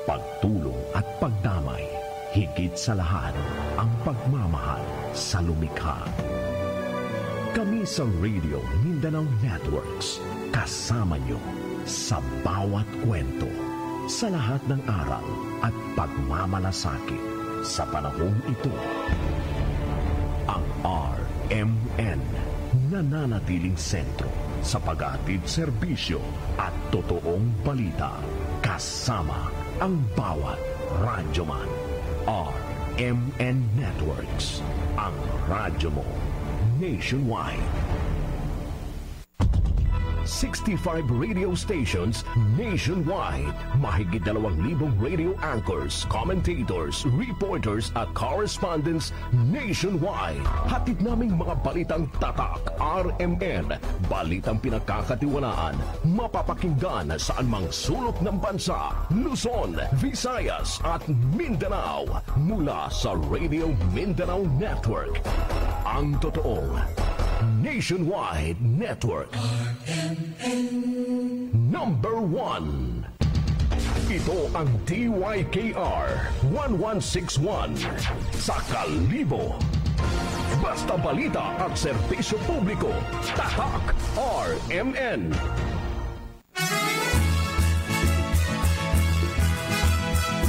pagtulong at pagdamay, higit sa lahat, ang pagmamahal sa lumikha. Kami sa Radio Mindanao Networks, kasama nyo sa bawat kwento, sa lahat ng aral at pagmamalasakit sa panahong ito. Ang RMN, nananatiling sentro sa pag-aatid serbisyo at totoong balita, kasama ang bawat radyoman. RMN Networks, ang radyo mo nationwide. 65 radio stations nationwide. Mahigit 2,000 radio anchors, commentators, reporters at correspondents nationwide. Hatid naming mga balitang tatak, RMN. Balitang pinagkakatiwalaan, mapapakinggan saan mang sulok ng bansa, Luzon, Visayas at Mindanao. Mula sa Radio Mindanao Network. Ang totoong Nationwide Network. Number 1. Ito ang DYKR 1161 sa Kalibo. Basta balita at serbisyo publiko. Tatak RMN.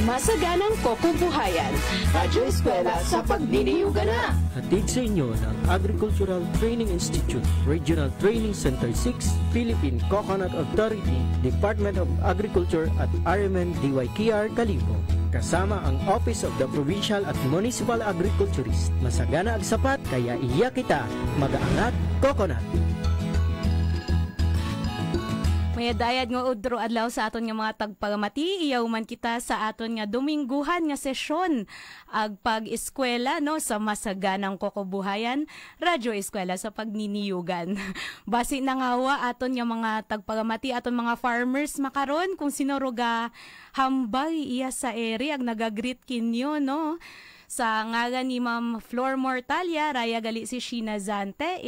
Masaganang Kokobuhayan, Radyo Eskwela sa Pagniniyugan na. Hatid sa inyo ng Agricultural Training Institute, Regional Training Center 6, Philippine Coconut Authority, Department of Agriculture at RMN DYKR Kalibo. Kasama ang Office of the Provincial at Municipal Agriculturist. Masagana ag sapat, kaya iya kita mag-aangat coconut. May dayad nga udro adlaw sa aton nga mga tagpagamati, iyaw man kita sa aton nga domingguhan nga sesyon ag pag-eskwela no sa Masaganang Kokobuhayan, Radyo Eskwela sa Pagniniyugan. Basi nangawa aton nga mga tagpagamati, aton mga farmers makaron kung sino roga hambay iya sa area ag nagagreet kinyo no. Sa ngalan ni Ma'am Flor Mortalia, raya gali si Sheena Zante,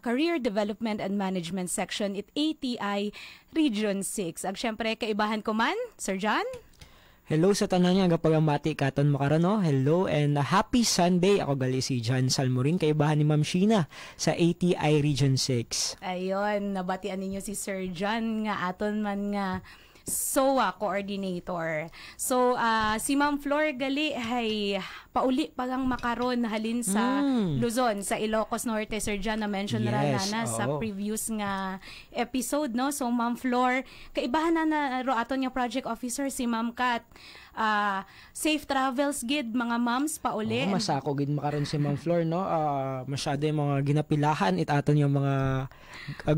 Career Development and Management Section, ATI Region 6. Ag syempre, kaibahan ko man, Sir John? Hello sa tanan nga gapagamati katon makaron no. Hello and happy Sunday. Ako gali si John Salmorin, kaibahan ni Ma'am Sheena sa ATI Region 6. Ayun, nabatian ninyo si Sir John nga aton man nga SOA Coordinator. So, si Ma'am Flor gali ay pauli pagang makaron halin sa Luzon, sa Ilocos Norte, Sir John, na mention na sa previous nga episode, no? So, Ma'am Flor, kaibahan na ro aton nga project officer si Ma'am Kat. Safe travels gid mga moms pauli. Masako gid makaron si Ma'am Flor no. Masyado yung mga ginapilahan aton yung mga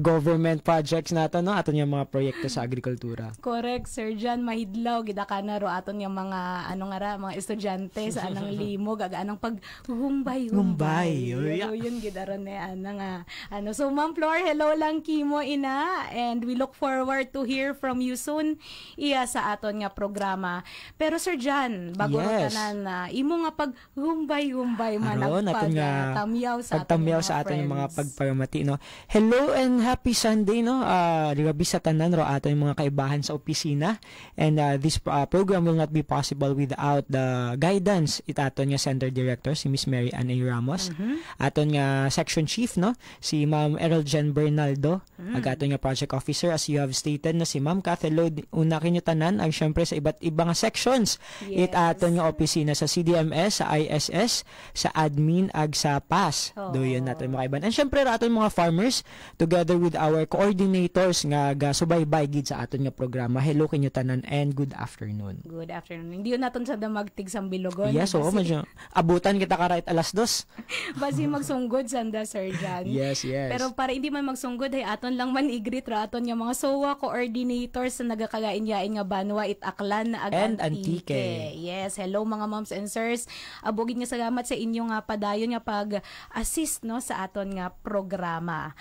government projects nato no, aton yung mga proyekto sa agrikultura. Correct, Sir John, mahidlaw gid kana ro aton yung mga mga estudyante sa anang limog ag anang paghumbay. Yun gid aron nga So Ma'am Flor, hello lang kimo ina, and we look forward to hear from you soon iya sa aton nga programa. Pero Sir John, bago tanan imo nga paghumbay man pagtamyaw sa aton mga pagpagamati no. Hello and happy Sunday no. Ligabi sa tanan ro aton mga kaibahan sa opisina, and this program will not be possible without the guidance aton nga Center Director si Miss Mary Ann A. Ramos, aton nga Section Chief no si Ma'am Ereljen Bernaldo, ag aton nga Project Officer as you have stated na si Ma'am Kath. Hello una kinyo tanan, ang syempre sa iba't ibang section it aton nga opisina sa CDMS, sa ISS, sa admin ag sa PAS. Do yun natin makaiban. And syempre aton mga farmers together with our coordinators nga subaybay gid sa aton nga programa. Hello kinyo tanan and good afternoon. Good afternoon. Hindi yun naton sa damagtig sang Bilogon. Yes, medyo abutan kita karait alas 2. Basi magsunggod sanda, Sir John. Yes. Pero para hindi man magsunggod ay aton lang man igreet ra aton nga mga SOA coordinators sa nagakalain-yain nga Banwa Itaklan ag Antique. Yes, hello mga moms and sirs. Abogid nga salamat sa inyo nga padayon nga pag-assist no sa aton nga programa.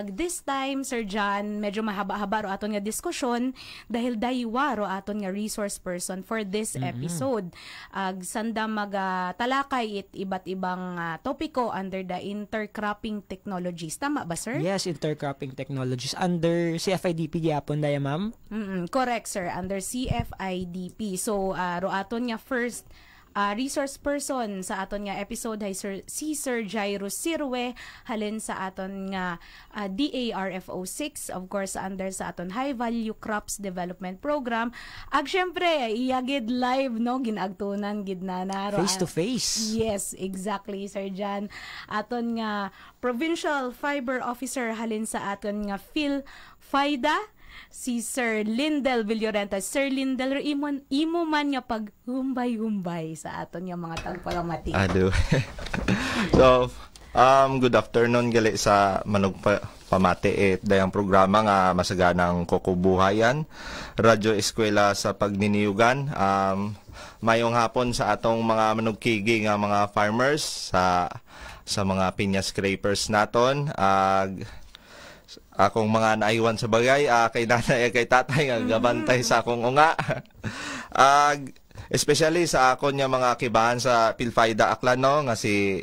This time, Sir John, medyo mahaba-haba ro aton nga diskusyon dahil daywa ro aton nga resource person for this episode. Sanda talakay it iba't ibang topiko under the intercropping technologies. Tama ba, sir? Yes, intercropping technologies under CFIDP gyapon daya, ma'am. Correct, sir. Under CFIDP. So, ro aton nga first resource person sa aton nga episode ay si Sir Jairus Sirwe halin sa aton nga DARFO 6, of course under sa aton High Value Crops Development Program. Ag syempre iyagid live no ginagtunan gid na Face to face. Yes, exactly, Sir Jan. Aton nga Provincial Fiber Officer halin sa aton nga PhilFIDA si Sir Lindel Villorenta. Sir Lindel, imo man nga paghumbay-humbay sa aton nga mga tagpagamati. Ado. So, good afternoon gali sa Manog Pamati dayang programa nga masaganang kukubuhayan. Radyo Eskwela sa Pagniniyugan. Mayong hapon sa atong mga manugkigi nga mga farmers sa mga pinya scrapers naton. Akong mga naiwan sa bagay, kay nanay kay tatay nga gabantay sa akong unga. Especially sa akon nga mga kibahan sa PhilFIDA Aklano nga si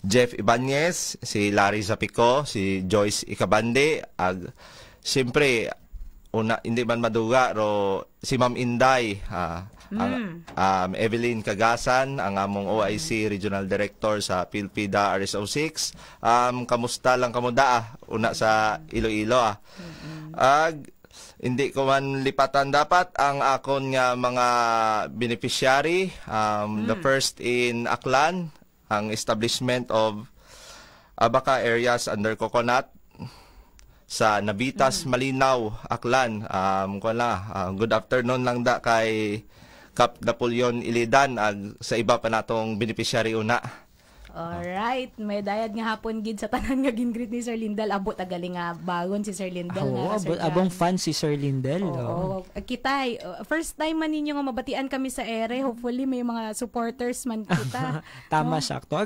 Jeff Ibanez, si Larry Zapico, si Joyce Ikabande, siyempre hindi man maduga ro si Ma'am Inday, Evelyn Cagasan, ang among OIC Regional Director sa PhilPIDA RSO6. Kamusta lang kamuda una sa Iloilo hindi ko man lipatan dapat ang akon nga mga beneficiary. The first in Aklan, ang establishment of Abaca areas under coconut sa Navitas, Malinaw, Aklan. Good afternoon lang da kay Kap Napoleon Ilidan sa iba pa natong beneficiary una. Alright, may dayad nga hapon gid sa tanan nga gingrit ni Sir Lindel. Abot agaling nga bagon si Sir Lindel. Abong fan si Sir Lindel. Kita, first time man ninyo nga mabatian kami sa ere. Hopefully may mga supporters man kita. Tama, sakto.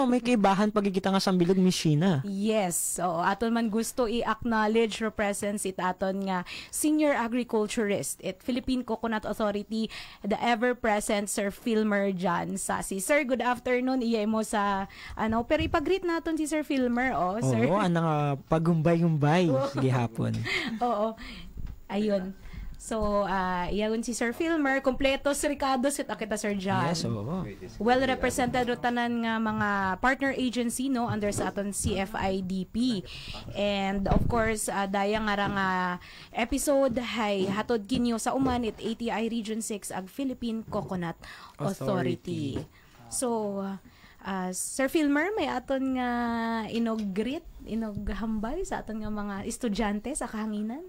May kaibahan pagkikita nga sa bilog Mishina. Yes. Aton man gusto i-acknowledge your presence it aton nga senior agriculturist at Philippine Coconut Authority, the ever-present Sir Filmer Jan Sasi. Sir, good afternoon. Iya mo sa pero ipag-greet naton si Sir Filmer, sir. Oo, pagumbay-gumbay sige hapon. Oo. Ayun. So, iyagon si Sir Filmer, kompletos Ricardo sit akita Sir John. Yes, oo. Well represented ro tanan nga mga partner agency no under sa aton CFIDP. And of course, daya nga episode hay hatod kinyo sa uman it ATI Region 6 ag Philippine Coconut Authority. So, Sir Filmer, may aton nga inoghambay sa aton nga mga estudyante sa kahanginan?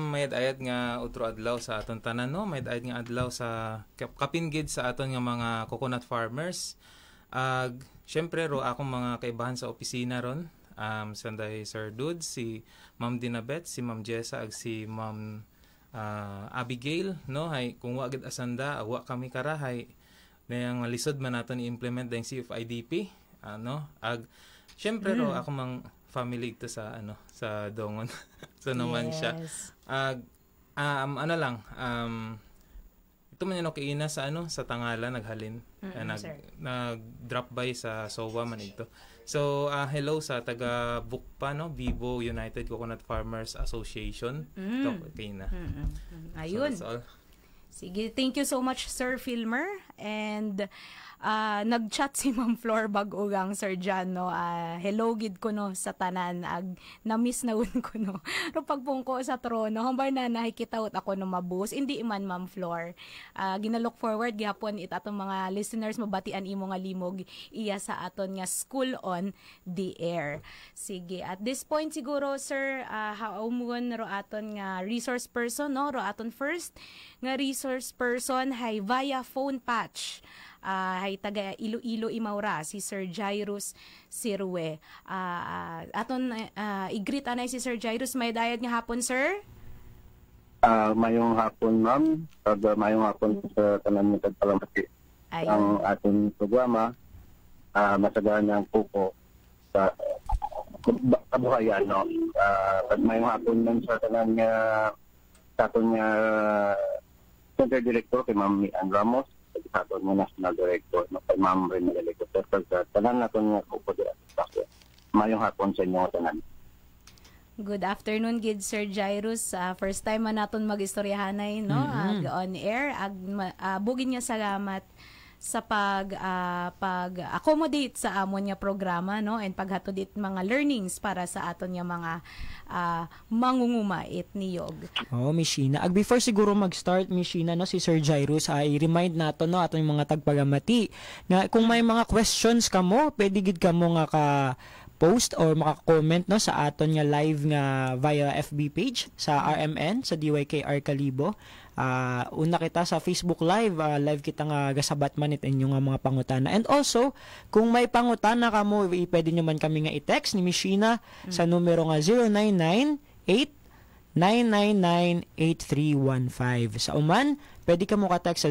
May ayad nga utro adlaw sa aton tanan, no? May ayad nga adlaw sa kapingid sa aton nga mga coconut farmers. Syempre ro akong mga kaibahan sa opisina ron. Sanday Sir Dude, si Ma'am Dinabet, si Ma'am Jessa, ag si Ma'am Abigail, no? Hay kung wa gid asanda, wa kami karahay. Nang lisod man naton i-implement dayang CFIDP, syempre ro ako mang family ito sa sa Dongon. So naman siya. Ito man yung kaina sa sa Tangala naghalin. Nag-drop by sa SOWA man ito. So hello sa taga Bukpa, no? Vivo United Coconut Farmers Association. Ito kaina. Ayun. So that's all. Sige, thank you so much Sir Filmer. And nag-chat si Ma'am Flor Bag-ugang Sir John, no? Hello gid ko no sa tanan, na-miss na un ko no. Pero pagpungko sa trono, hambar na nakikitaot ako no mabus. Hindi man Ma'am Flor. Ginalook forward gyapon it atong mga listeners mabatian imo nga limog iya sa aton nga School on the Air. Sige, at this point siguro Sir, haumon ro aton nga resource person, no? Ro aton first nga resource person hay via phone patch. Hay taga Iloilo Imaura si Sir Jairus Sirwe. Aton i-greet anay si Sir Jairus. May dayad nga hapon, sir? Mayong hapon, ma'am. Mayong hapon sa tanan mo tagpalamati. Ang ating programa, masagaan ng puko sa kabuhayan, no? Mayong hapon lang sa tanan nga sa aton nga Center Director kay Ma'am Mian Ramos, sa aton nga National Director no kay Ma'am Renee Lecoter, sa tanan naton nga kupo di mayong hapon sa inyo tanan. Good afternoon, gid Sir Jairus. First time man naton mag-istoryahanay, no? On air. Bugin niya salamat sa pag-accommodate sa amon niya programa, no? And paghatod it mga learnings para sa aton niya mga mangungumait niyog. Oh, Mishina. Before siguro mag-start, Mishina, no, si Sir Jairus, i-remind nato no aton mga tagpagamati nga kung may mga questions kamo, pwede gid kamo nga post or maka-comment no sa aton nga live nga via FB page sa RMN sa DYKR Kalibo. Una kita sa Facebook live, live kita nga gasabat man it inyong mga pangutana. And also, kung may pangutana kamo, pwede nyo man kami nga i-text ni Mishina sa numero nga 0998-999-8315. Sa uman, pwede ka mo ka-text sa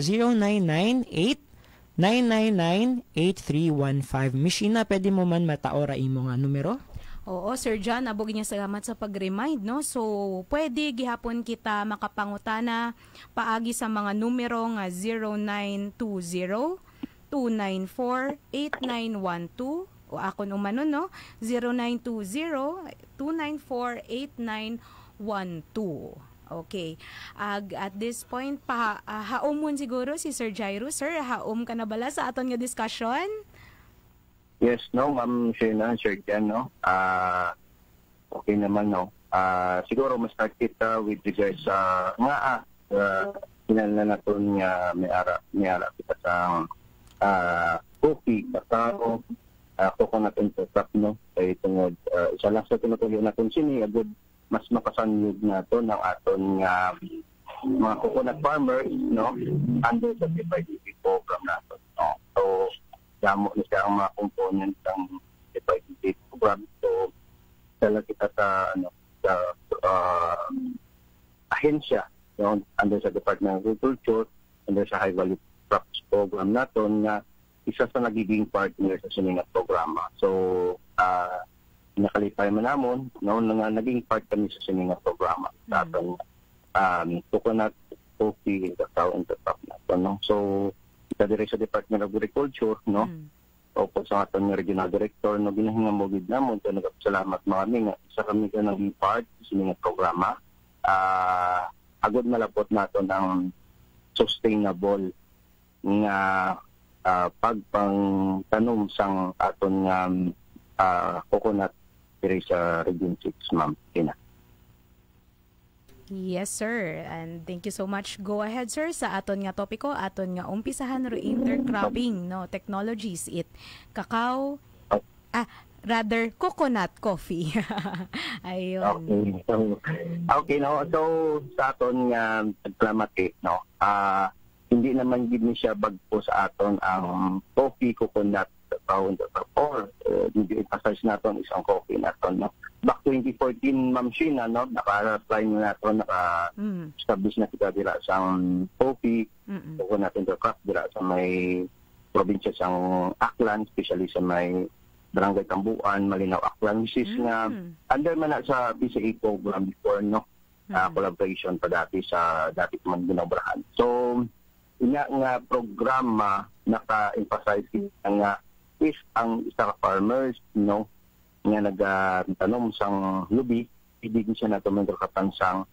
0998-999-8315. Mishina, pwede mo man mataora imo nga numero? Oo, Sir John, abog niya salamat sa pag-remind, no? So, pwede gihapon kita makapangutana paagi sa mga numero nga 0920-294-8912 o akon umanon, no? 0920-294-8912. Okay. At this point, haumon siguro si Sir Jairus. Sir, haum ka na bala sa aton nga discussion? Yes, no, Ma'am Shena, Sir Jan, no? Okay naman, no? Siguro, ma-start kita with regards sa kinala natin nga may-ara kita sa coffee, kakao, coconut and coconut, no? Kaya tungod, isa lang sa tinutuloy natin sini, agad mas makasanyog na ito ng aton nga mga coconut farmers, no? Under the FIDP program natin, no? So, damo na siya ang mga components ng FIDP program. So, dala kita sa ahensya, no? Under sa Department of Agriculture, under sa High Value Crops program natin na isa sa nagiging partner sa siningat programa. So, nakalipay man namon, no, naging part kami sa siningat programa sa atong coconut, coffee, cacao, and coconut natin, no? So, sa Department of Agriculture, no? O po sa atong regional director, no, ginahinga mo gid namon, so nagpasalamat kami nga isa kami ka naging part sa siningat programa. Agad malapot nato ng sustainable nga pagpangtanom sang aton nga coconut diri sa Region 6, Ma'am Tina. Yes, sir. And thank you so much. Go ahead, sir, sa aton nga topiko, aton nga umpisahan ro intercropping, no, technologies, cacao, coconut coffee. Ayun. Okay, no. So, sa aton nga pagplamati, no, hindi naman gid ni siya bagpo sa aton ang coffee, coconut, or hindi emphasize natin isang coffee natin, no? Back 2014, Ma'am Sheena, no? Naka-apply na natin, naka-establish na kita dira sa coffee, coconut intercrop dira sa may probinsya sang Aklan, especially sa may Barangay Tambuan, Malinaw, Aklan, which is nga under man na sa PCA program before, no? Collaboration pa dati sa dati man ginabrahan. So, nga programa naka-emphasize nga if ang isa ka farmers, no, nga nagtanom sang lubi, ibig siya na tumagkakatan sang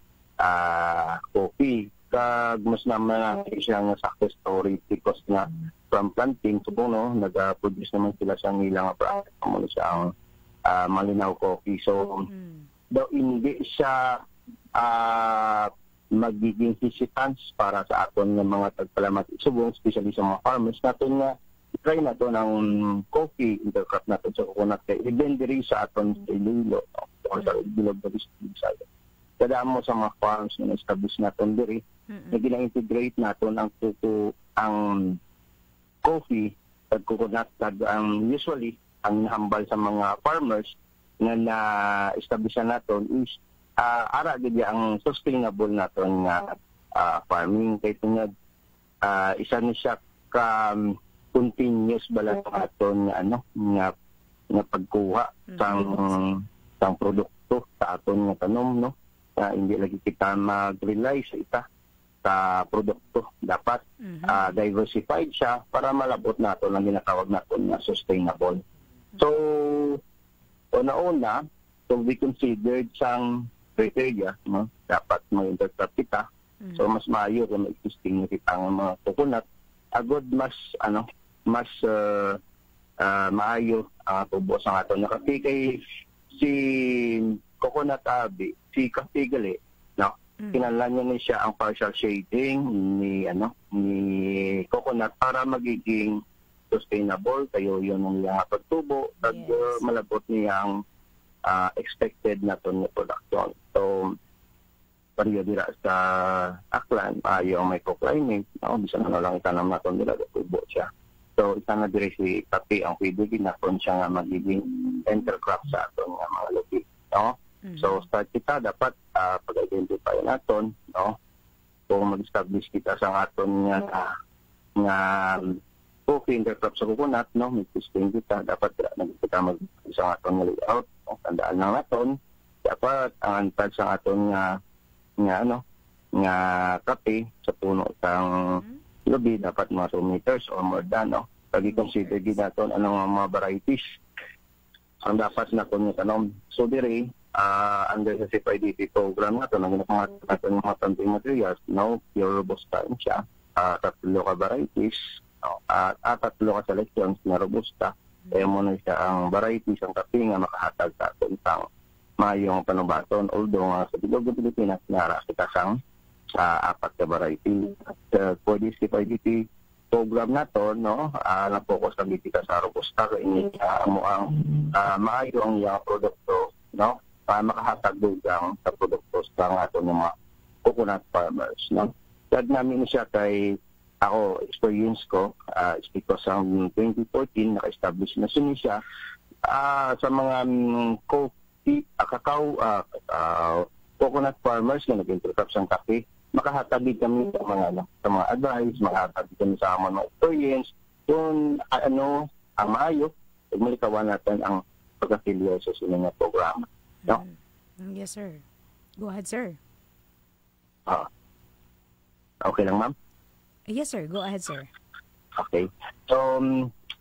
coffee. Kag mas naman siya nga success story because nga from planting, subong, no, nag-produce naman sila sang ilang product mo sa Malinaw coffee. So, daw hindi siya magiging hesitance para sa aton ng mga tagpalamat subong, especially sa mga farmers natin nga try na to ng coffee intercrop natin sa coconut kay even diri sa aton sa Iloilo, no? Or sa Bilog na Bisaya. Kada mo sa mga farms na establish natin diri, na gina-integrate natin ang coffee at coconut ang usually ang hambal sa mga farmers na na-establish natin is ara gid ang sustainable natin nga farming kay tungod isa ni siya ka continuous bala aton nga nga pagkuha sang produkto sa aton nga tanom, no, hindi lagi kita mag-rely sa isa sa produkto. Dapat diversified siya para malabot nato ang ginatawag natin na sustainable. So, una-una, so we considered sang criteria, no? Dapat mag-interpret kita. So, mas maayo kung existing na kita ang mga coconut. Agod mas maayo ang tubo sa ato na kasi kay si coconut abi, si Castigali, no? Kinahanglan niya siya ang partial shading ni coconut para magiging sustainable kayo yun ang iyang pagtubo at malabot niyang expected na to production. So pariyo dira sa Aklan yung microclimate, no? Bisa na lang itanam naton dira tubo siya. So isa na diri si kape ang pwede ginakon siya nga magiging intercrop sa aton nga mga lupi, no? So start kita dapat pag-identify naton, no? Kung mag-establish kita sa aton nga coffee intercrop sa coconut, no? May testing kita dapat kita mag-isang aton nga layout, no? Tandaan lang naton dapat ang antad sa aton nga kape sa puno sang lubi dapat mga 2 meters or more than, no? Pag-consider din naton anong mga varieties ang dapat na kung tanom. So dire under the CFIDP program na ito, nang natin mga planting materials, no, pure robusta siya, 3 ka varieties, no, at 3 ka selections na robusta, kaya muna siya ang varieties ang kape nga makahatag sa atin sang mayong panubaton, although sa Bilog ng Pilipinas, nara kita sang sa 4 ka variety. For this CFIDP program na to, no, na-focus kami kita sa robusta, kaya ini mo ang maayo ang iyang produkto, no, makahatag dugang sa produkto sa ato ng mga coconut farmers, no? Tad namin siya kay ako, experience ko, is because ang 2014 naka-establish na siya sa mga coffee, cacao, coconut farmers na nag-intercrop sa kape. Makahatag kami sa mga advice, makahatag kami sa mga experience kung ano ang maayo, malikawan natin ang pag-affiliate sa silang programa. No? Yes, sir. Go ahead, sir. Okay lang, ma'am? Yes, sir. Go ahead, sir. Okay. So,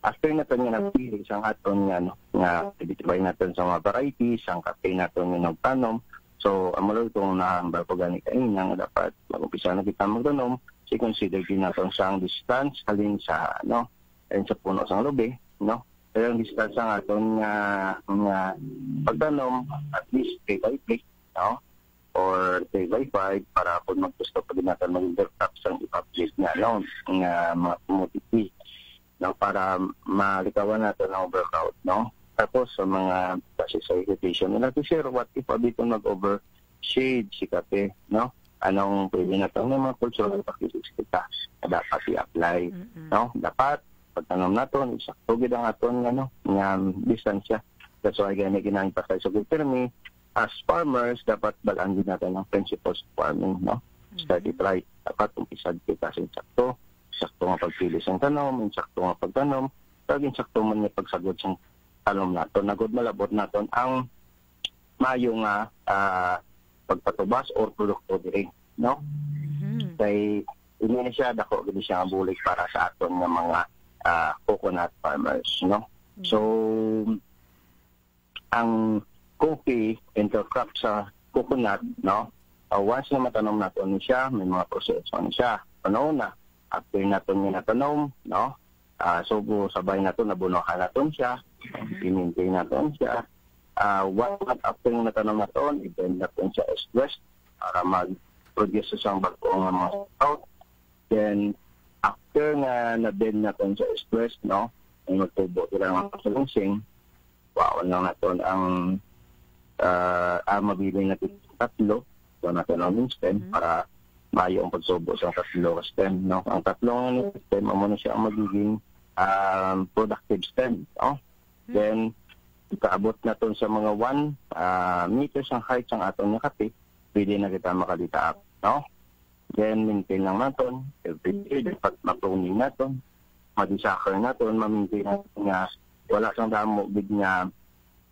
after natin nga napili, isang aton nga identify natin sa mga varieties, ang kape natin nga nagtanom. So, amalo itong nahambal ko gani kaina nga dapat mag-umpisa na kita magtanom, si consider din natin sa distance halin sa, halin sa puno sa lubi, no? Pero ang distance ang aton nga pagtanom, at least 3x3, no? Or 3x5 para kung mag-gusto pa din natin mag-intercrop sa ipa-place nga mga commodity, no? Para malikawan natin ang overcrowd, no? Tapos sa mga kasi sa irrigation nila to share what if abito mag-overshade si kape, no? Anong pwede natin ng mga cultural practices kita na dapat i-apply, no? Dapat pagtanom natin, isakto gid ang aton nga distansya. That's why gani ginang-emphasize sa termi as farmers dapat balaan din natin ang principles of farming, no? Start it right. Dapat umpisad kita sa insakto nga pagpili sa tanom, insakto nga pagtanom, pag insakto man nga pagsagod sa tanom natin. Nagod malabot natin ang mayo nga pagpatubas or produkto diri, no? Kay hindi na siya dako gid siya ang bulig para sa aton nga mga coconut farmers, no? So ang coffee intercrop sa coconut, no? Once na matanom natin siya, may mga proseso siya. Na after natin nga natanom, no? So sabay natin nabunuhan natin siya, i-maintain natin siya. One month after natanom natin, i-blend natin siya as west para mag-produce sa isang bagong mga sprout. Then after nga na-blend natin sa express, no, ang magtubo sila ng kasalansing, wawan lang natin ang mabili natin 3, so natin ang stem para mayo ang pagsubo sa 3 stem, no. Ang 3 stem, na siya ang magiging productive stem, no. Then, ikaabot natin sa mga 1 meters ang height ng atong kape, pwede na kita makalitaap, no. Then, maintain lang natin. Every day, dapat ma-pruning natin. Ma-desucker natin. Ma-maintain natin nga wala siyang damo big nga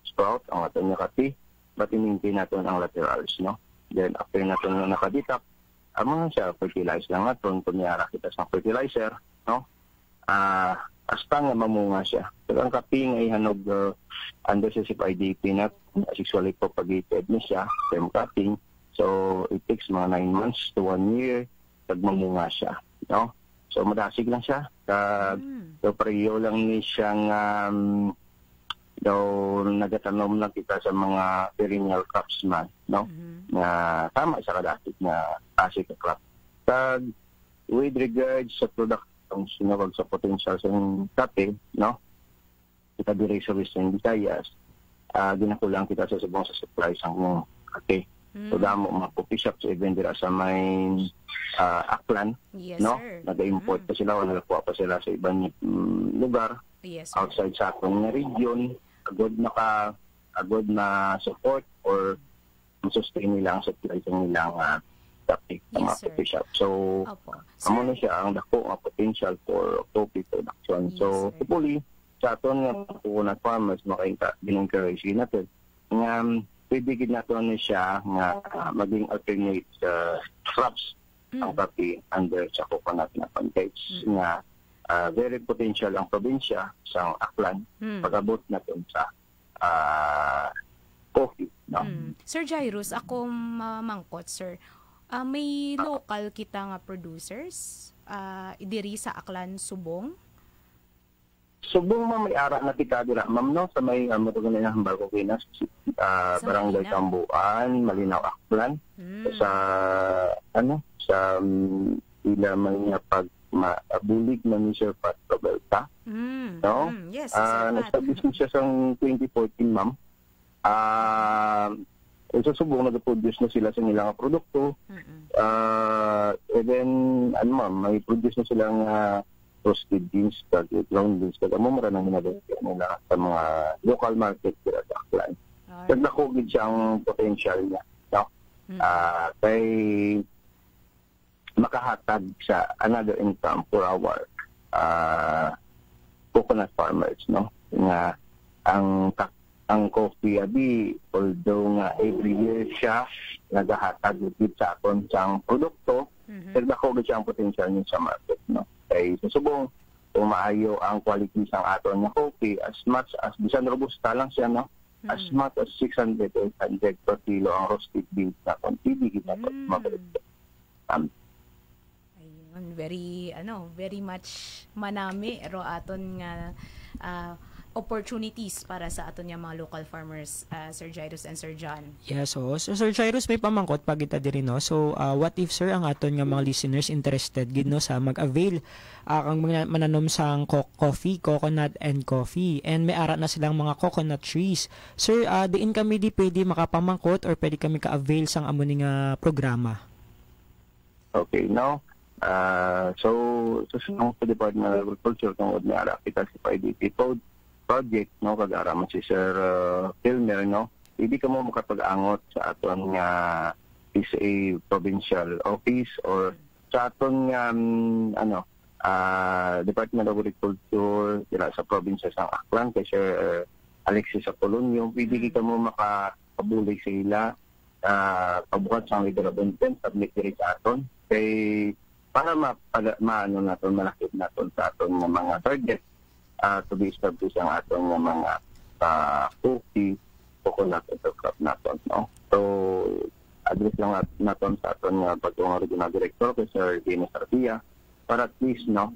sprout ang ating nga kape. But i-maintain natin ang laterals, no? Then after natin na nakadetect, amo siya fertilize lang naton kunyara kita sa fertilizer, no? Hasta nga mamunga siya. Pero ang kaping ay hanog under sa CIDP na sexually propagated na siya, stem cutting. So it takes mga 9 months to 1 year pag mamunga siya, no? So madasig lang siya. So pareho lang ni siyang daw nagatanom lang kita sa mga perennial crops man, no? Na tama sa kadasit na asik na crop. With regards sa product ang sinawag sa potential sa kape, no? Kita dire sa Western Visayas, ginakulang kita sa subong sa supply sa kape. So damo mga coffee shops even dira sa may Aklan, Yes, no? sir. Nag-import pa sila o nagkuha pa sila sa ibang lugar Yes, sir. outside sa atong region. Agod na support or sustain nila ang supply sa nilang kape sa mga Yes, sir. coffee shop. So Opo. amo Sir, na siya ang dako nga potential for coffee production. Yes, So sir. hopefully sa aton nga coconut farmers maka-encourage natin nga pwede gid naton siya nga maging alternate sa crops ang kape under sa coconut na context nga very potential ang probinsya sa Aklan pag-abot natin sa coffee, no? Sir Jairus, ako mamangkot, sir. May local kita nga producers diri sa Aklan, Subong. Subong may ara na kita dira, ma'am, no? Sa may matugan na hambal ko kinas, Barangay Malinaw. Tambuan, Malinaw, Aklan. Sa sa ila man niya pag maabulig na ni Sir Pat Roberta, no? Yes, Sir Pat. Nag-establish siya sa 2014, ma'am. Sa Subong nag-produce na sila sa nilang produkto. And then ma'am, may produce na silang roasted beans, ground beans, kag amo mara nang ginagawa nila sa mga local market dira sa Aklan. Kag nakugid siyang potential niya, no? Kay makahatag sa another income for our coconut farmers, no? Nga ang coffee abi, although nga every year siya nagahatag gid sa aton sang produkto, pero nakugid siyang potential niya sa market, no? Kay sa Subong maayo ang quality sang aton nga coffee as much as bisan robusta lang siya, no? As much as 600 to 800 per kilo ang roasted beans na kung tibig na ito Ayun, very much manami ro aton nga opportunities para sa aton nga mga local farmers, Sir Jairus and Sir John. Yeah, so Sir Jairus may pamangkot pag kita diri, no. So what if sir ang aton nga mga listeners interested gid, no, sa mag-avail kang mananom sang coffee, coconut and coffee, and may ara na silang mga coconut trees. Sir, diin kami di pwede makapamangkot or pwede kami ka-avail sang amo ning programa? Okay, now so sa Department of Agriculture kung may ara kita sa IDP project, no, kag-ara man si Sir Filmer, no, hindi ka mo makapag-angot sa aton nga PCA provincial office or sa aton nga Department of Agriculture dira sa probinsya sa Aklan kay Sir Alexis Apolonio. Pwede ka mo makapabulig sa ila pabukat sa letter of intent, submit diri sa aton kay para maano naton malakip naton sa aton nga mga target to be established ang aton nga mga coffee, coconut at crop naton, no? So address lang naton sa aton nga pagtuong regional director kay Sir Dennis Arcia para at least, no,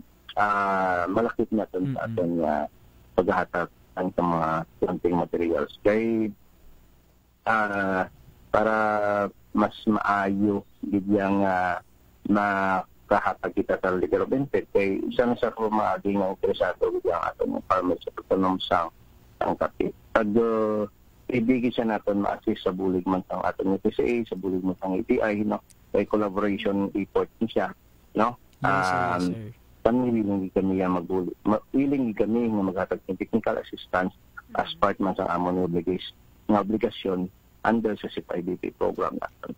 malakip naton sa aton nga paghahatag ang mga planting materials kay para mas maayo gid yang kahatag kita sa legal of intent kay isa na sa kumaging nga interesado gid ang aton farmers sa pagtanom sa ang kape. Pag ibigay siya naton ma-assist sa bulig man sang aton PCA, sa bulig man sang ATI, no, kay collaboration effort niya, no? Yes, sir. Willing kami nga magbulig, willing kami nga maghatag ng technical assistance as part man sa amon obligasyon under sa CIDP program natin.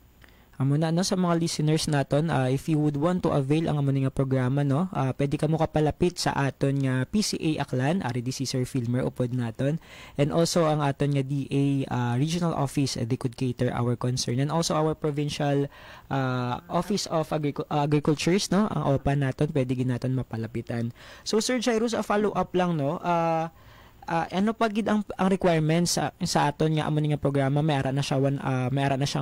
Amo na no sa mga listeners naton, if you would want to avail ang amo nga programa no, pwede kamo kapalapit sa aton nga PCA Aklan, ari di si Sir Filmer upod naton. And also ang aton nga DA regional office, they could cater our concern. And also our provincial office of agricultures no, ang OPA naton pwede ginaton mapalapitan. So Sir Jairus, a follow up lang no, ano pa gid ang requirements sa aton nga amo nga programa? May ara na siya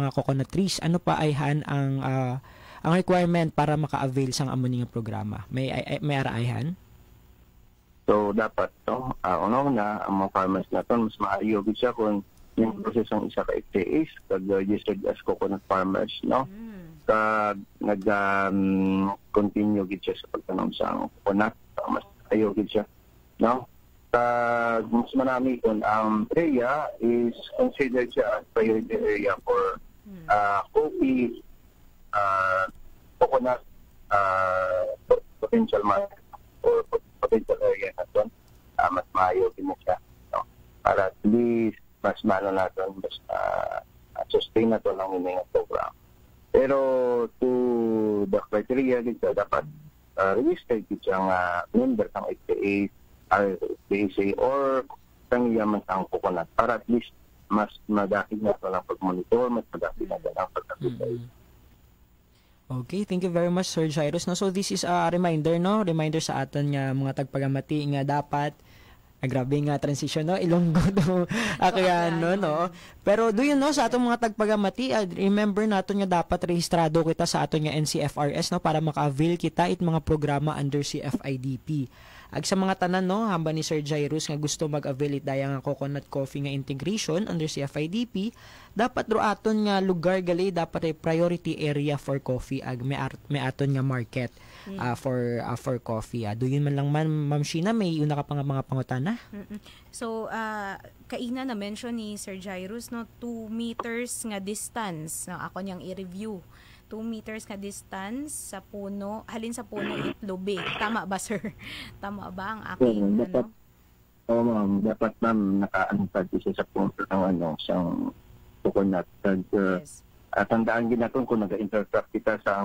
nga coconut trees. Ano pa ayhan ang requirement para maka-avail sang amo nga programa? May ara ayhan? So dapat no, una ang mga farmers naton mas maayo gid siya kung yung prosesong isa ka FTAs kag registered as coconut farmers no. Kag continue gid siya sa pagtanom sa coconut, mas ayo gid siya no. Mas marami kung ang area is considered siya as priority area for coffee, coconut, potential market or potential area natin. Mas maayo din mo siya. No? Para at least mas malo natin, mas sustain natin ang inyong program. Pero to the criteria dito, dapat registered dito ang member ng FTA, RPC or kangiyaman ang coconut para at least mas madakit na ito lang pag-monitor, mas madakit na ito lang pag-kapitay. Okay, thank you very much Sir Jairus. No? So this is a reminder no, reminder sa aton nga mga tagpagamati nga dapat grabe nga transition no, Ilonggo do Akayano no. Pero do you know sa atong mga tagpagamati, remember naton nga dapat rehistrado kita sa aton nga NCFRS no para maka-avail kita it mga programa under CFIDP. Ag sa mga tanan no, hamba ni Sir Jairus nga gusto mag-avail it daya nga coconut coffee nga integration under CFIDP, dapat ro aton nga lugar gali dapat ay priority area for coffee ag may aton nga market for coffee. Do yun man lang Ma'am Sheena, may una ka pa nga mga pangutana? So kaina na mention ni Sir Jairus no, 2 meters nga distance na ako niyang i-review. 2 meters ka distance sa puno, halin sa puno itlobe. Tama ba, sir? Tama ba ang aking dapat, ma'am, dapat ma'am naka-antad siya sa puno ng siyang coconut. Yes. Tandaan din natin kung nag-interrupt kita sa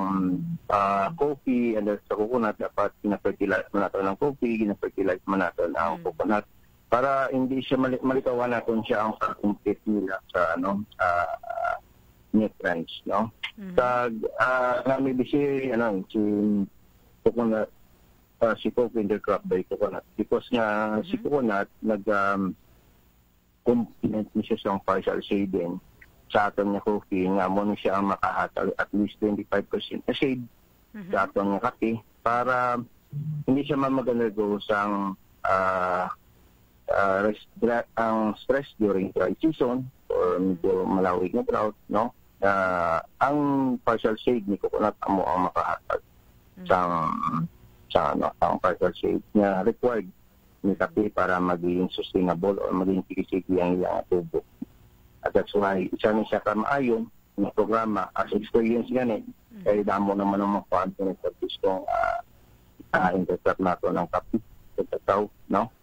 coffee and sa coconut, dapat gina-fertilize mo natin ng coffee, gina-fertilize mo natin ang coconut para hindi siya malitawan natin siya ang complete nila sa nutrients, no? Nami bisi si coconut, si coffee intercrop by coconut because nga si coconut component niya siya sa partial shading sa aton nga coffee nga mo siya ang makahatag at least 25% na shade sa aton nga kape para hindi siya mag-undergo sang ang stress during dry season or medyo malawig na drought, no? Ang partial shade ni coconut amo ang makahatag ang partial shade na required ni kape para maging sustainable or maging tigisigi ang iyang tubo. At that's why isa ni siya kamaayon na programa as experience gani kay damo naman ang mga confidence at gustong interpret nato ng kape sa tao, no?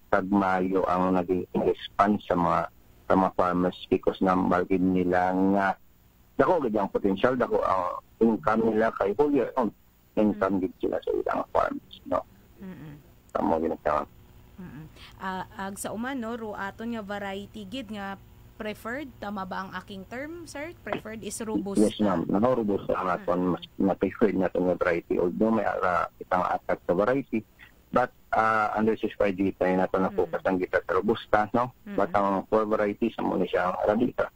Tagmayo ang naging expand sa mga farmers because na market nila nga dako gid ang potential, dako ang income nila kay whole year on income gid sila sa ilang farms, no? Tamo ginagawa. Ag sa uman no, ro aton nga variety gid nga preferred, tama ba ang aking term, sir? Preferred is robusta. Yes, ma'am. Robusta ang aton na preferred natin nga variety, although may itang attack sa variety. But under CFIDP tayo natin na focus ang kita sa robusta, no? But ang 4 varieties, muna siya ang Arabica,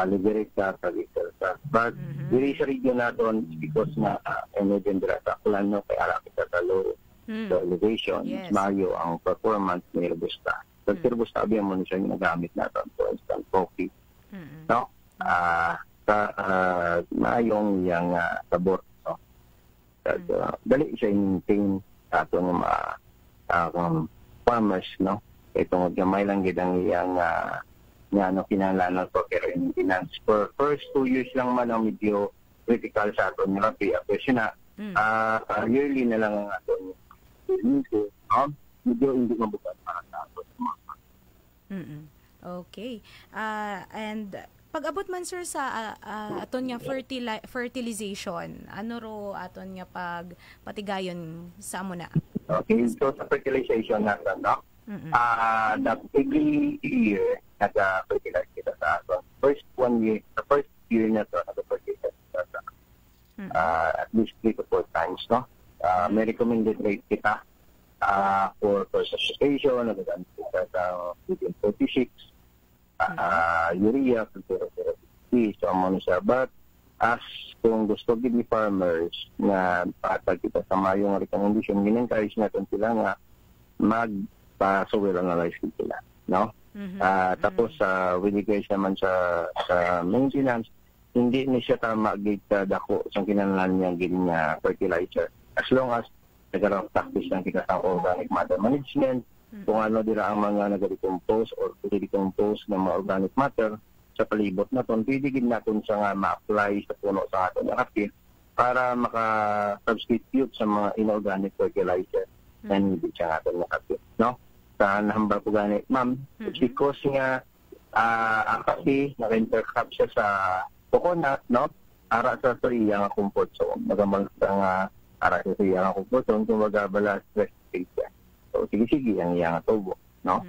Liberica, Tagicerca. But diri sa region natin, because na emergent dira sa Aklan, no? Kay Arabica sa low elevation, mayo ang performance ni robusta. Pag robusta, abiyang muna siya ginagamit natin. For instance, coffee, no? Maayong yung sabor, no? Dali siya in-maintain sa atong mga farmers, no? Kaya tungod gamay lang gid ang iyang kinahanglanon for care and maintenance. For first 2 years lang man ang medyo critical sa aton nga pay appreciation na yearly na lang ang aton medyo hindi mabukat para sa aton. Okay. And Pag-abot man sir sa aton nga fertilization, ano ro aton nga patigayon sa amo na? Okay, so sa fertilization natin, no? Every year, nag-fertilize kita sa aton. The first year na to, nag-fertilize kita sa at least 3 to 4 times, no? May recommended rate kita for fertilization, nag-gamit kita sa 46, urea, 0.050, so amo na siya. But, as kung gusto gid ni farmers na patag kita sa mayong recommendation, gin-encourage natin sila nga magpa-soil analyze sila, no? Tapos winigay naman sa maintenance, hindi ni siya tama gid dako sa kinahanglan niya gid nga fertilizer. As long as nagkaroon practice lang kita sa organic matter management, kung ano dira ang mga nag-decompose or decompose ng mga organic matter sa palibot naton, pwede gid naton sa nga ma-apply sa puno sa aton nga kape para maka-substitute sa mga inorganic fertilizer and hindi siya aton nga kape, no? Sa nahambal ko gani, ma'am, because nga ang kape naka-intercrop siya sa coconut, no? Ara sa iya nga comfort zone, magamang nga ara sa iya nga comfort zone kung magabala stress state siya. So sige ang iya nga tubo, no?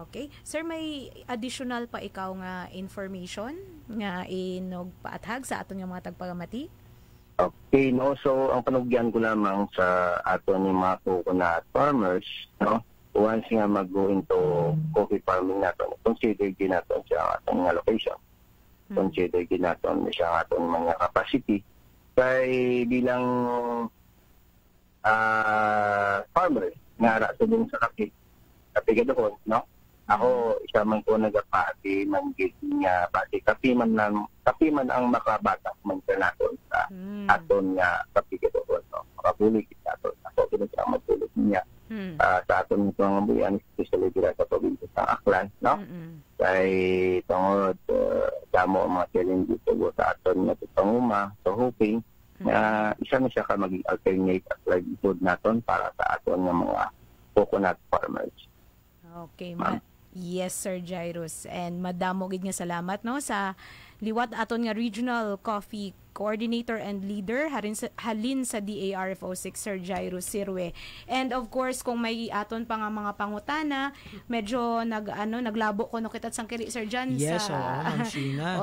Okay. Sir, may additional pa ikaw nga information nga inog paathag sa aton nga mga tagpagamati? Okay, no. So, ang panugyan ko lamang sa aton ng mga coconut farmers, no? Once nga mag-go into coffee farming natin, consider din natin siya ang atong location. Consider din natin siya ang atong mga capacity. Kay bilang farmer, nga ara sa din sa kape gadon, no? Ako, isa man ko nagapati, manggit nga, pati kapi man ang makabatak man sa natin sa aton nga kapi gadon, no? Makabulig kita aton. Ako, kinasama magbulig niya sa aton ito ang buyan, especially dira sa probinsya sa Aklan, no? Kay tungod, damo ang mga challenges sa aton nga panguma, so hoping na isa na siya ka maging alternate at livelihood naton para sa aton nga mga coconut farmers. Okay, yes, Sir Jairus. And madamo gid nga salamat no sa liwat aton nga Regional Coffee Coordinator and Leader halin sa DARFO 6, Sir Jairus Sirwe. And of course, kung may aton pa nga mga pangutana, medyo naglabo ko no kitat sang kiri Sir Jan Yes, sa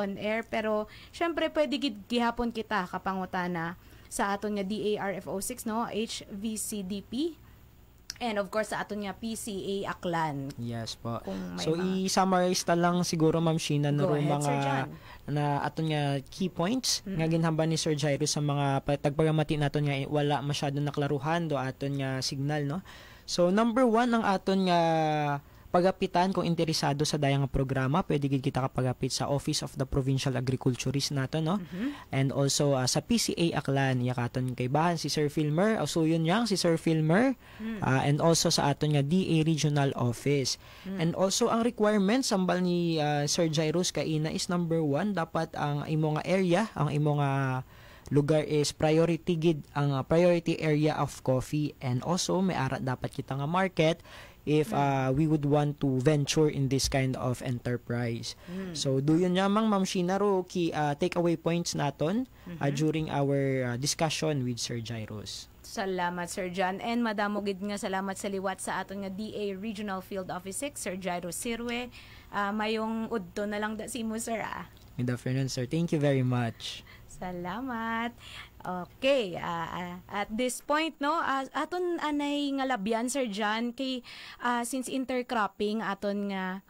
on air, pero syempre pwede gid gihapon kita kapangutana sa aton nga DARFO 6 no, HVCDP. And of course, sa aton nga PCA Aklan. Yes po. So, i-summarize ta lang siguro, Ma'am Sheena, Go ahead, mga Sir John. na aton nga key points nga ginhamba ni Sir Jairus sa mga tagpagamati naton nga wala masyado naklaruhan do aton nga signal, no? So, number 1 ang aton nga pagapitan kung interesado sa dayang programa, pwede gid kita kapagapit sa Office of the Provincial Agriculturist nato, no? And also sa PCA Aklan, yakaton kay bahan si Sir Filmer, asuyon yang si Sir Filmer, and also sa aton nga DA Regional Office. And also ang requirements sambal ni Sir Jairus kaina is number 1, dapat ang imo nga area, ang imo nga lugar is priority gid ang priority area of coffee, and also may ara dapat kita nga market if we would want to venture in this kind of enterprise. So, doon yamang Ma'am Sheena ro takeaway points naton during our discussion with Sir Jairus. Salamat, Sir John. And madamo gid nga salamat sa liwat sa aton nga DA Regional Field Office 6, Sir Jairus Sirwe. Mayong udto na lang da si mo, Sir. Good afternoon, sir. Thank you very much. Salamat. Okay, at this point no, aton anay nga labyan Sir John kay since intercropping aton nga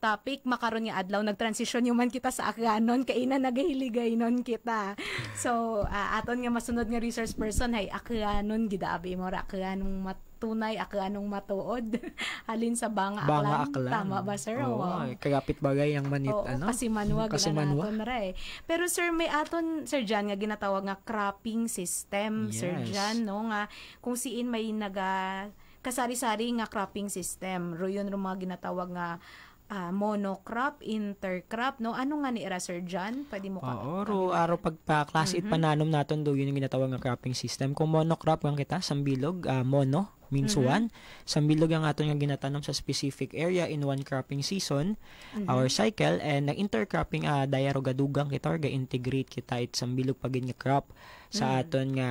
topic makaron nga adlaw nagtransition yung man kita sa akanon kay na nagahiligay non kita. So aton nga masunod nga resource person hay akanon gidaabi mo ra akanong matunay akanong matuod halin sa banga aklan. Tama ba sir? Oo, kagapit bagay ang manit kasi manuwa naton ra eh. Pero sir may aton Sir John nga ginatawag nga cropping system, yes. Sir John no nga kung siin may naga kasari-sari nga cropping system. Royon ro mga ginatawag nga monocrop, intercrop, no? Ano nga ni era, Sir John? Pwede mo ka? Oo, araw pagpa-class it pananom naton do yun yung ginatawag nga cropping system. Kung monocrop ang kita, sambilog, Means one, sambilog ang aton nga ginatanom sa specific area in one cropping season, our cycle, and nag-intercropping dayaro gadugang kita or ga-integrate kita it sambilog pagin nga crop sa aton nga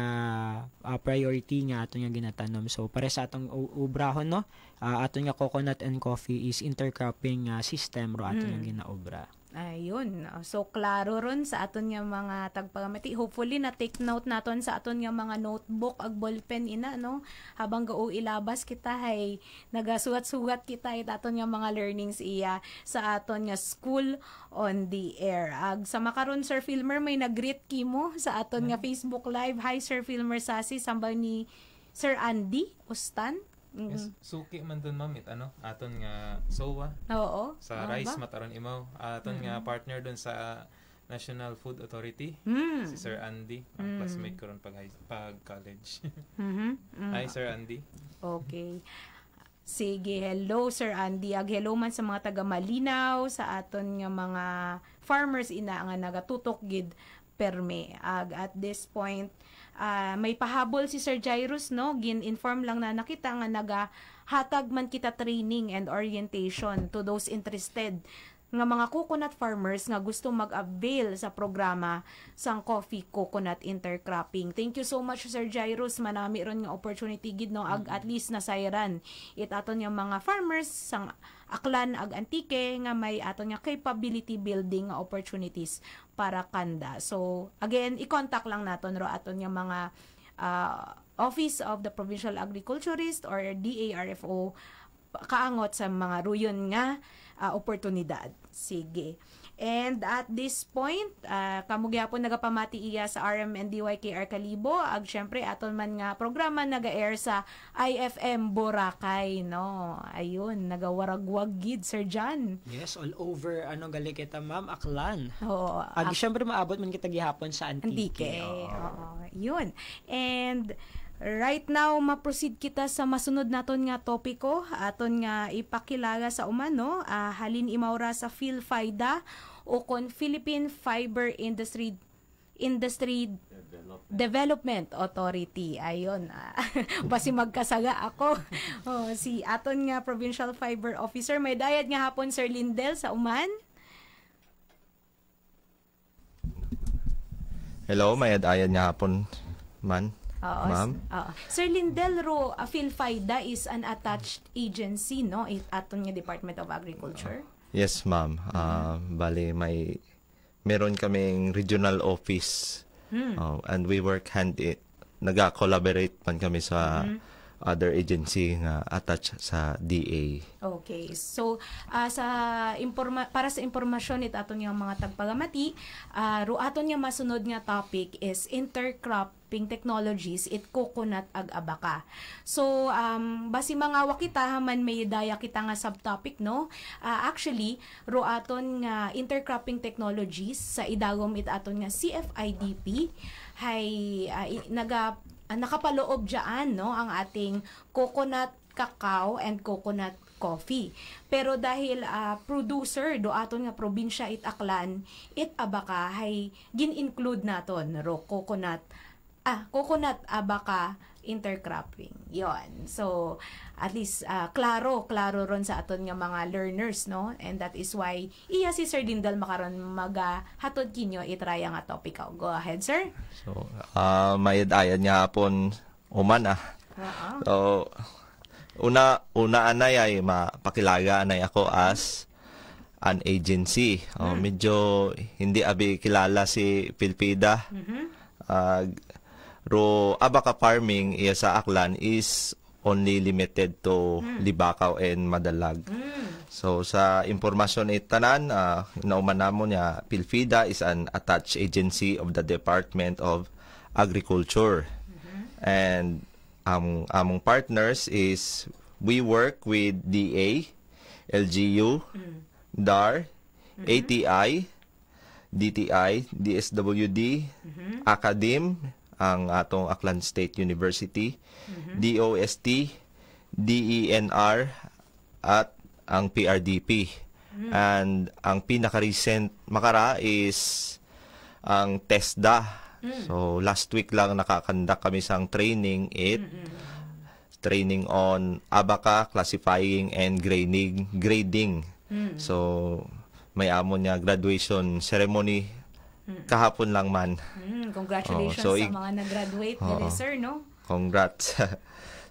priority nga aton nga ginatanom. So pare sa atong ubrahon no, aton nga coconut and coffee is intercropping system ro aton nga ginaobra. Ayun. So, klaro ron sa aton nga mga tagpagamati. Hopefully, na-take note naton sa aton nga mga notebook ag ballpen ina, no? Habang gao ilabas kita, hay nagasugat-sugat kita it aton nga mga learnings iya sa aton nga school on the air. Ag sa makaron, Sir Filmer, may nag-greet kimo sa aton nga Facebook Live. Hi, Sir Filmer Sasi, samba ni Sir Andy Ustan. Yes, suki man dun ma'am aton nga SOA. Oo. Sa Rice mataron imaw aton nga partner dun sa National Food Authority, si Sir Andy, ang classmate ko ron pag college. Hi Sir Andy. Okay. Sige, hello Sir Andy. Hello man sa mga taga Malinaw, sa aton nga mga farmers ina nga nagatutok gid perme. At this point, may pahabol si Sir Jairus, no? Gin-inform lang na nakita nga nagahatag man kita training and orientation to those interested nga mga coconut farmers nga gusto mag-avail sa programa sang coffee coconut intercropping. Thank you so much Sir Jairus, manami ron nga opportunity gid no at least nasayran it aton nga mga farmers sang Aklan ag Antique nga may aton nga capability building nga opportunities para kanda. So again, i-contact lang naton ro aton nga mga Office of the Provincial Agriculturist or DARFO kaangot sa mga ruyon nga oportunidad. Sige. And at this point, kamugyapon nagapamati iya sa RMNDYKR Kalibo, ag syempre aton man nga programa naga-air sa IFM Boracay, no. Ayun, nagawaragwag gid Sir John. Yes, all over gali kita ma'am Aklan. Oo. Ag syempre maabot man kita gihapon sa Antique. Oo. Yun. And right now, ma-proceed kita sa masunod naton nga topiko. Aton nga ipakilala sa umano, halin imawra sa PhilFIDA o kon Philippine Fiber Industry Development Authority. Ayun. Basi magkasaga ako. Si aton nga Provincial Fiber Officer. May dayad nga hapon Sir Lindel sa uman. Hello, may dayad nga hapon man. Ma'am? Sir Lindel ro, PhilFIDA is an attached agency, no? Aton nga Department of Agriculture. Yes, ma'am. Bali, meron kaming regional office and we work nag-collaborate man kami sa other agency nga attached sa DA. Okay. So, para sa impormasyon it aton nga mga tagpagamati, ro aton nga masunod nga topic is intercropping technologies it coconut ag abaka. So, basi mga wakita man may daya kita nga subtopic, no? Actually, ro aton nga intercropping technologies sa idagom it aton nga CFIDP hay nakapaloob dyan, no, ang ating coconut cacao and coconut coffee. Pero dahil producer do aton nga probinsya it Aklan, it abaka hay gin-include naton ro coconut abaka intercropping. Yon. So, at least klaro ron sa aton nga mga learners, no? And that is why iya si Sir Dindal makaron hatod kinyo itraya nga topic. Go ahead, sir. So, may dayan nga hapon uman So, una anay ay mapakilaga anay ako as an agency. Medyo hindi abi kilala si PhilFIDA. Ro abaka farming iya sa Aklan is only limited to Libakaw and Madalag. So sa impormasyon itanan, nauman namon niya, PhilFIDA is an attached agency of the Department of Agriculture. And among partners is we work with DA, LGU, DAR, ATI, DTI, DSWD, Academ, ang atong Aklan State University, DOST, DENR, at ang PRDP. And ang pinaka-recent makara is ang TESDA. So last week lang nakakandak kami sang training training on abaca, classifying, and grading. So, may amon niya graduation ceremony kahapon lang man. Congratulations so, sa mga nag-graduate dili, sir, no? Congrats.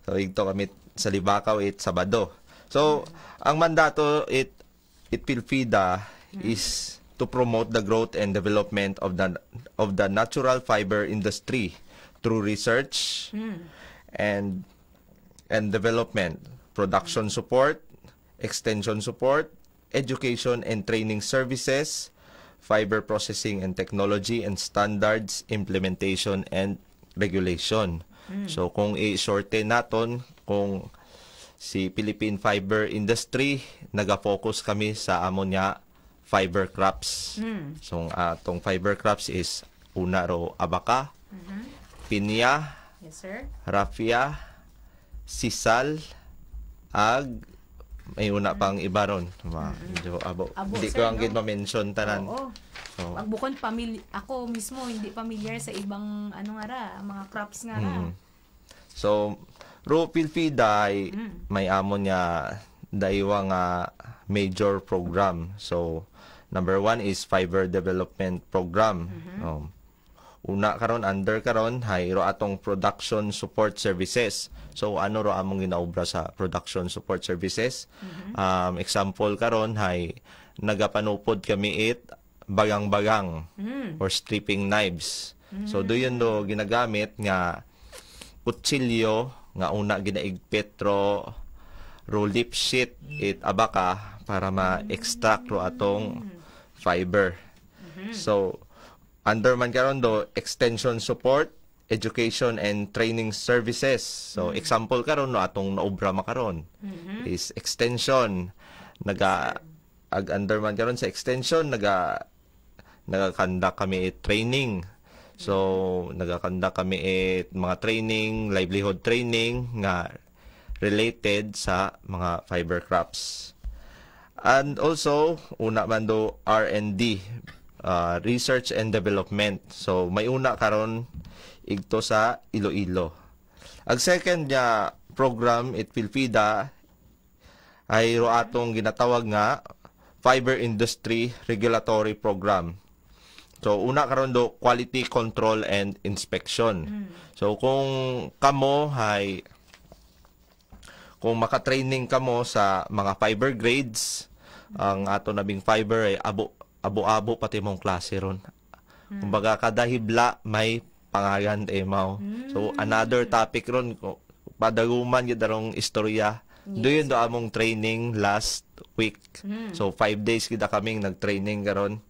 So, ito kami sa Libakaw, Sabado. So, ang mandato PhilFIDA is to promote the growth and development of the natural fiber industry through research and development, production support, extension support, education and training services, fiber processing and technology, and standards, implementation, and regulation. So, kung i-shorten naton, kung si Philippine Fiber Industry, naga-focus kami sa ammonia fiber crops. So, atong fiber crops is una ro abaca, pinya, Yes, sir. raffia, sisal, may una pang iba ron. Medyo abo. Hindi sir, ko ang no? ma-mention tanan. Oo. So, Pagbukon ako mismo hindi familiar sa ibang mga crops nga ra. So, PhilFIDA ay may amon niya daiwa nga major program. So, number 1 is Fiber Development Program. Una karon, under karon, hay ro atong Production Support Services. So, ano ro among ginaobra sa Production Support Services? Example karon, hay nagapanupod kami bagang-bagang or stripping knives. So, doon do ginagamit nga kutsilyo nga una ginaigpit ro lip sheet abaca para ma-extract ro atong fiber. So, under man karon do extension support, education and training services. So, example karon no atong naobra makaron is extension. Under man karon sa extension nagakanda kami training. So, nagakanda kami mga training, livelihood training nga related sa mga fiber crops. And also, una man do R&D, research and development. So, may una karon igto sa Iloilo. Ang second niya program PhilFIDA ay ro atong ginatawag nga Fiber Industry Regulatory Program. So, una karon do quality control and inspection. So, kung makatraining kamo sa mga fiber grades, ang ato nabing fiber ay abo-abo pati mong klase ron. Kumbaga, kada hibla may pangalan emaw. So, another topic ron, padaguman yun darong istorya. Doon do among training last week. So, 5 days kita kaming nag-training karon.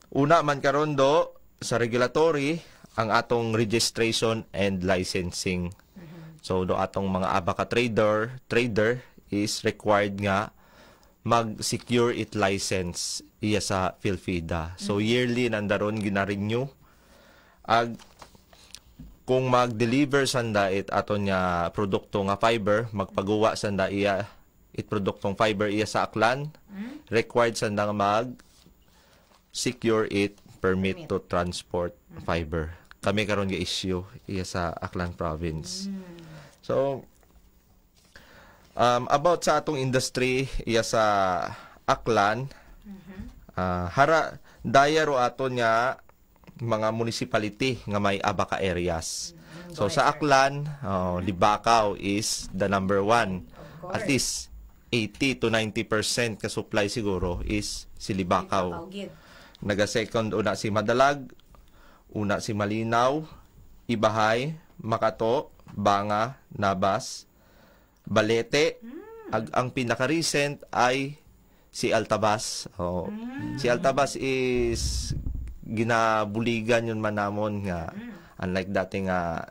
Una man karon do sa regulatory ang atong registration and licensing. So do atong mga abaca trader is required nga mag-secure it license iya sa PhilFIDA. So yearly nandaron gina-renew. Kung mag-deliver sanda aton nya produkto nga fiber, magpagawa sanda iya produktong fiber iya sa Aklan, required sanda nga secure it permit to transport fiber. Kami karon ga-issue iya sa Aklan province. So, about sa atong industry iya sa Aklan, daya ro aton nga mga municipality nga may abaca areas. So, sa Aklan, Libakaw is the number 1. At least 80 to 90% ka supply siguro is si Libakaw. Naga-second una si Madalag, una si Malinaw, Ibahay, Makato, Banga, Nabas, Balete. Ang pinaka-recent ay si Altabas. Si Altabas is ginabuligan yun manamon nga unlike dati nga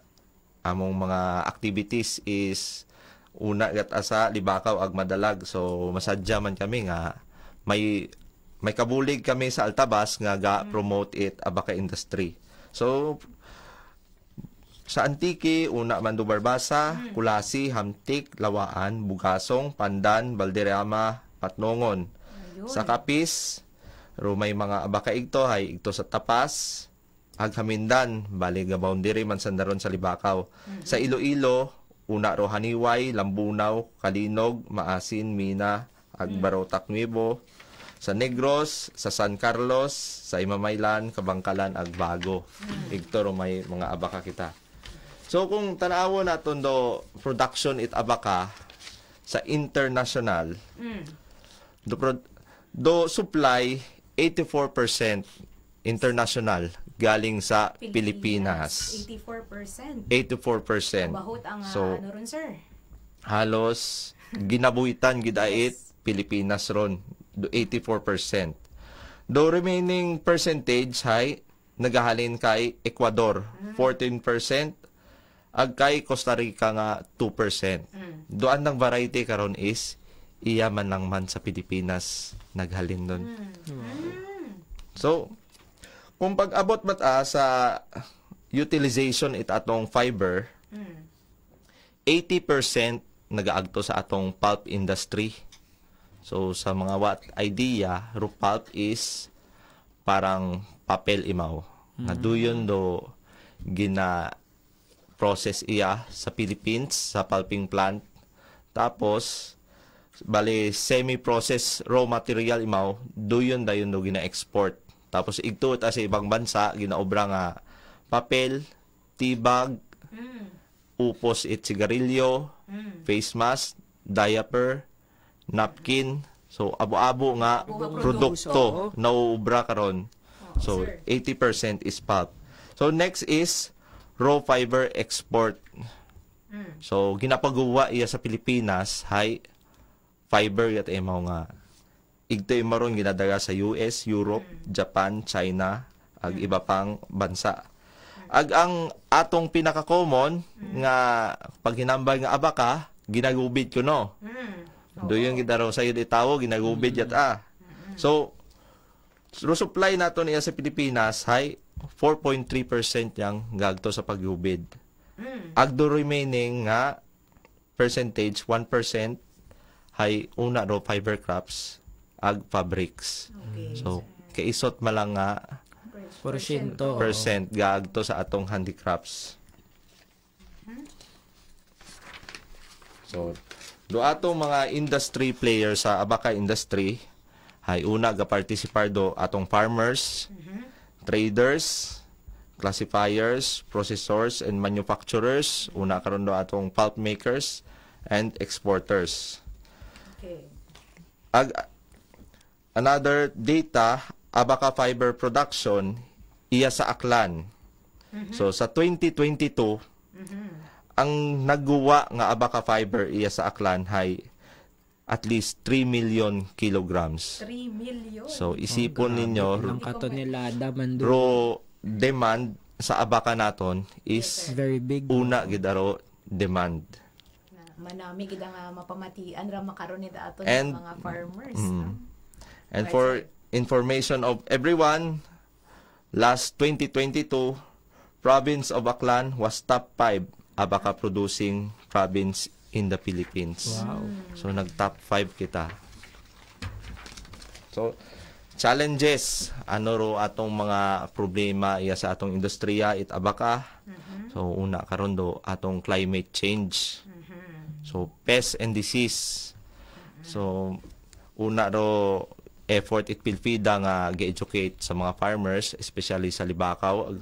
among mga activities is una gat asa Libakaw ag Madalag. So masadya man kami nga may kabulig kami sa Altabas nga ga-promote it abaca industry. So, sa Antique, una man do Barbasa, Kulasi, Hamtik, Lawaan, Bugasong, Pandan, Valderrama, Patnongon. Sa Kapis, may mga abaca igto sa Tapas, Aghamindan, bali nga boundary man sandaron sa Libakaw. Sa Iloilo, una ro Haniway, Lambunaw, Kalinog, Maasin, Mina, Agbarotac, Nuevo. Sa Negros, sa San Carlos, sa Imamaylan, Kabangkalan, Agbago. Igto ro may mga abaka kita. So kung tanawo naton do production it abaka sa international, do supply 84% international galing sa Pilipinas. 84%. 84%. Bahut ang So, ano ron, sir? halos ginabuhitan gidait Pilipinas ron do 84%. Do remaining percentage hay nagahalin kay Ecuador 14%, ag kay Costa Rica nga 2%. Doan ng variety karon is iya man lang man sa Pilipinas naghalin doon. So kung pag-abot bata sa utilization it atong fiber, 80% nagaagto sa atong pulp industry. So sa mga what idea, pulp is parang papel imaw. Na duyon do gina process iya sa Philippines sa pulping plant. Tapos bali semi-process raw material imaw, duyon dayon do gina-export. Tapos igto ta sa ibang bansa ginaobra nga papel, tibag, upos it sigarilyo, face mask, diaper, napkin. So abo-abo nga produkto nauubra karon. So 80% is pulp. So next is raw fiber export. So ginapagawa iya sa Pilipinas hay fiber yat emaw nga igto maron ginadaga sa US, Europe, Japan, China, ag iba pang bansa. Ag ang atong pinaka-common nga pag hinambay nga abaka, ginagubid ko no. Do yung gidaro sa iyo itawo, ginagubid yat So supply nato niya sa Pilipinas hay 4.3% yang gagto sa paggubid. Ag do remaining nga percentage 1% hay una ro fiber crops ag fabrics. So kaisot malang nga percent gaagto sa atong handicrafts. So do atong mga industry players sa abaka industry hay una ga participar do atong farmers, traders, classifiers, processors and manufacturers, una karon do atong pulp makers and exporters. Another data, abaka fiber production iya sa Aklan. So sa 2022 ang nagguwa nga abaka fiber iya sa Aklan hay at least 3 million kilograms. 3 million. So isipon ninyo Ang katonelada man do. raw demand sa abaka naton is Very big. una gidaro demand. Manami gid nga mapamatian ra makaron ni aton And- mga farmers. And for information of everyone, last 2022, province of Aklan was top 5 abaka producing province in the Philippines. Wow. So nag-top 5 kita. So challenges, ano ro atong mga problema iya sa atong industriya it abaka. So una karon do atong climate change. So pest and disease. So una ro effort it pilpida nga gi-educate sa mga farmers, especially sa Libakaw.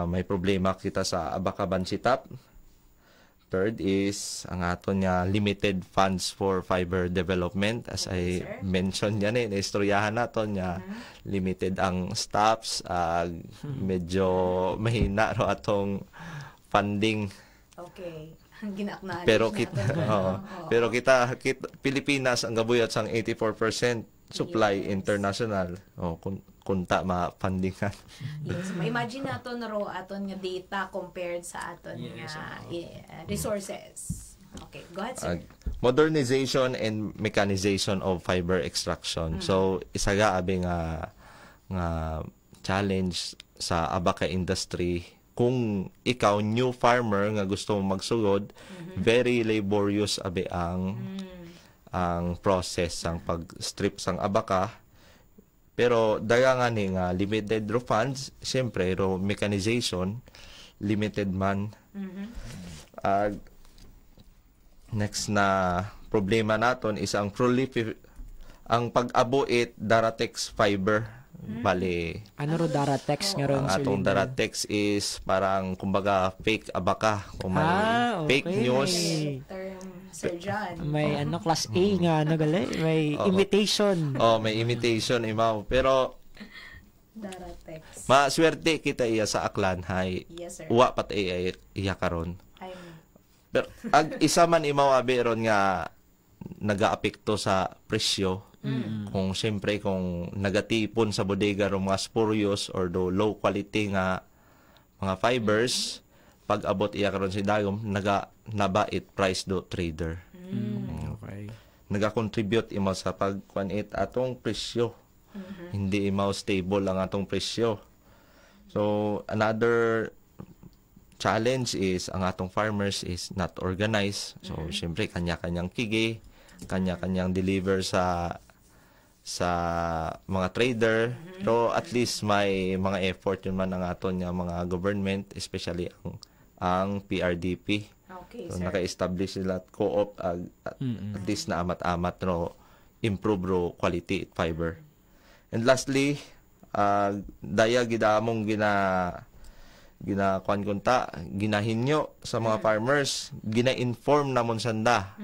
May problema kita sa abaka bansitap. Third is ang aton nga limited funds for fiber development, as I mentioned yan naistoryahan naton nga limited ang staffs, medyo mahina ro atong funding. Okay. Ginaknali. Pero kita Pilipinas ang gabuyat sang 84% supply international. Kunta ma-fundingan. Yes, ma-imagine nato na ro aton nga data compared sa aton nga resources. Okay, go ahead, sir. Modernization and mechanization of fiber extraction. So isa ga abi nga challenge sa abaka industry. Kung ikaw new farmer nga gusto mong magsugod, very laborious abi ang process sang pag-strip sang abaka. Pero daya nga ni nga limited ro funds, siyempre ro mechanization limited man. Next na problema naton is ang ang pag-abuit Daratex fiber. Bali, Ano ro Daratex nga ron, ang Sir atong Lindel? Daratex is parang kumbaga fake abaka. Kung may fake okay. news, Term, Sir John. May class A nga gali, may Oo. imitation. may imitation imaw. Pero Daratex. maswerte kita iya sa Aklan hay. Yes, sir. Wa pat iya karon. I'm Pero ag isa man imaw abi ron nga nagaapekto sa presyo. Kung siyempre kung nagatipon sa bodega ro mga spurious or do low quality nga mga fibers, pag abot iya karon si dagom nabait price do trader. Okay. Naga-contribute imo sa pagkuanit atong presyo. Hindi imo stable ang atong presyo. So another challenge is ang atong farmers is not organized. So siyempre kanya-kanyang kigi, kanya-kanyang deliver sa mga trader. So at least may mga effort yun man ang aton nga mga government, especially ang PRDP. okay, So sir. naka-establish sila at co-op at least na amat-amat no improve ro quality fiber. And lastly, daya gidamong ginakuan kunta, ginahinyo sa mga farmers, gina-inform namon sanda.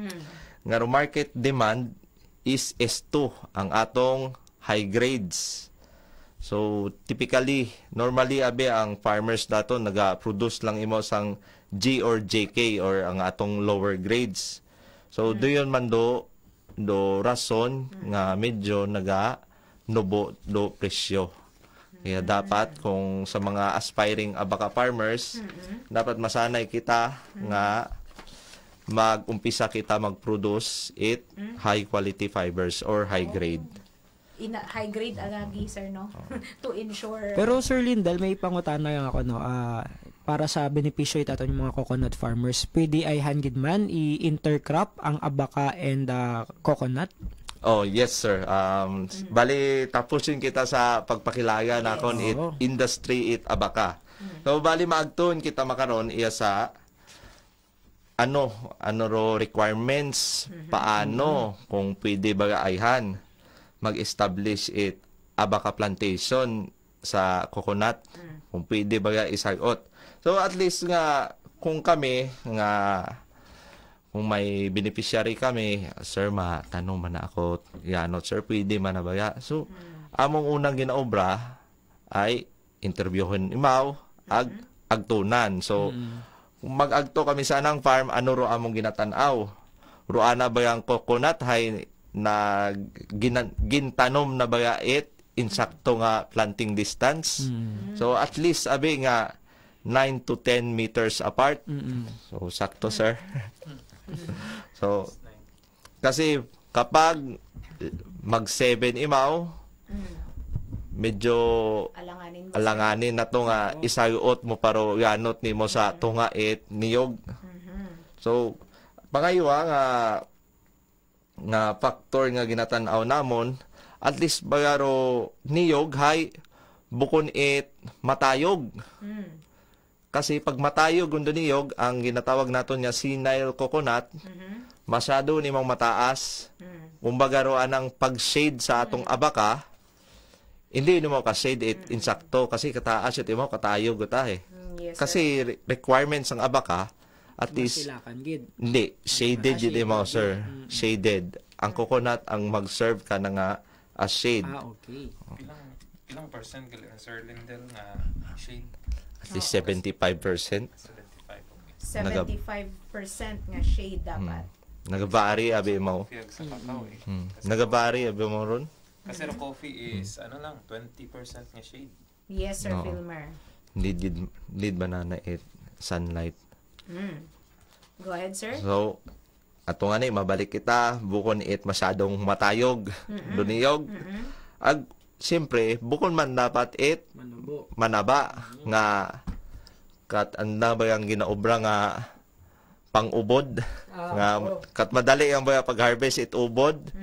Nga ro market demand is S2 ang atong high grades. So typically, normally abi ang farmers dato naga-produce lang imo sang G or JK or ang atong lower grades. So doyon man do rason nga medyo nubo do presyo. Kaya dapat kung sa mga aspiring abaka farmers, dapat masanay kita nga mag-umpisa kita mag-produce high quality fibers or high grade. High grade agagi, sir, no? To ensure. Pero Sir Lindel, may pangutana lang ako, no? Para sa benepisyo ito yung mga coconut farmers, pwede ay hangid man i-intercrop ang abaka and coconut? Oh, yes sir. Bali tapusin kita sa pagpakilaya na kon industry abaka. So bali maagton kita makaron iya sa ano ro requirements, paano kung pwede ba ayhan mag-establish abaka plantation sa coconut, kung pwede ba isagot. So at least nga kung kami nga kung may beneficiary kami, sir, tanong man na ako, yanot, sir, pwede man na ba ya? So, among unang ginaobra ay interviewin imaw, agtunan. So, kung mag-agto kami sa anang farm, ano ro among ginatanaw? Ro ana ba yung coconut hay na gintanom na ba ya insakto nga planting distance? So, at least, abi nga, 9 to 10 meters apart. So, sakto, sir. So, kasi kapag mag-7 imaw, medyo alanganin na to nga isayot mo paro yanot ni mo sa tunga niyog. So, pangaywa nga factor nga ginatanaw namon, at least bagaro niyog hay bukon matayog. Kasi pag matayog gundo niyog, ang ginatawag naton nga senile coconut, masyado ni mong mataas. Kumbaga ro anang pag-shade sa atong abaka, hindi mo ka-shade insakto kasi kataas ito mo katayog utahe. Yes, kasi requirements ng abaka at least hindi shaded yun mo, sir. Shaded. Ang coconut ang mag-serve ka na nga as shade. Okay. Ilang percent gali Sir Lindel nga shade? At least 75%. 75. 75% nga shade dapat. Nagabari abi mo. Coffee sa kakao Nagabari abi mo ron. Kasi ang coffee is ano lang 20% nga shade. Yes, Sir No. Filmer. Need banana sunlight. Go ahead, sir. So, ato nga ni, mabalik kita, bukon masyadong matayog, duniyog. Ag, siyempre, bukon man dapat manaba, nga, kat anda ba yung ginaobra nga, pang-ubod, nga, kat madali yung ba pag-harvest ubod.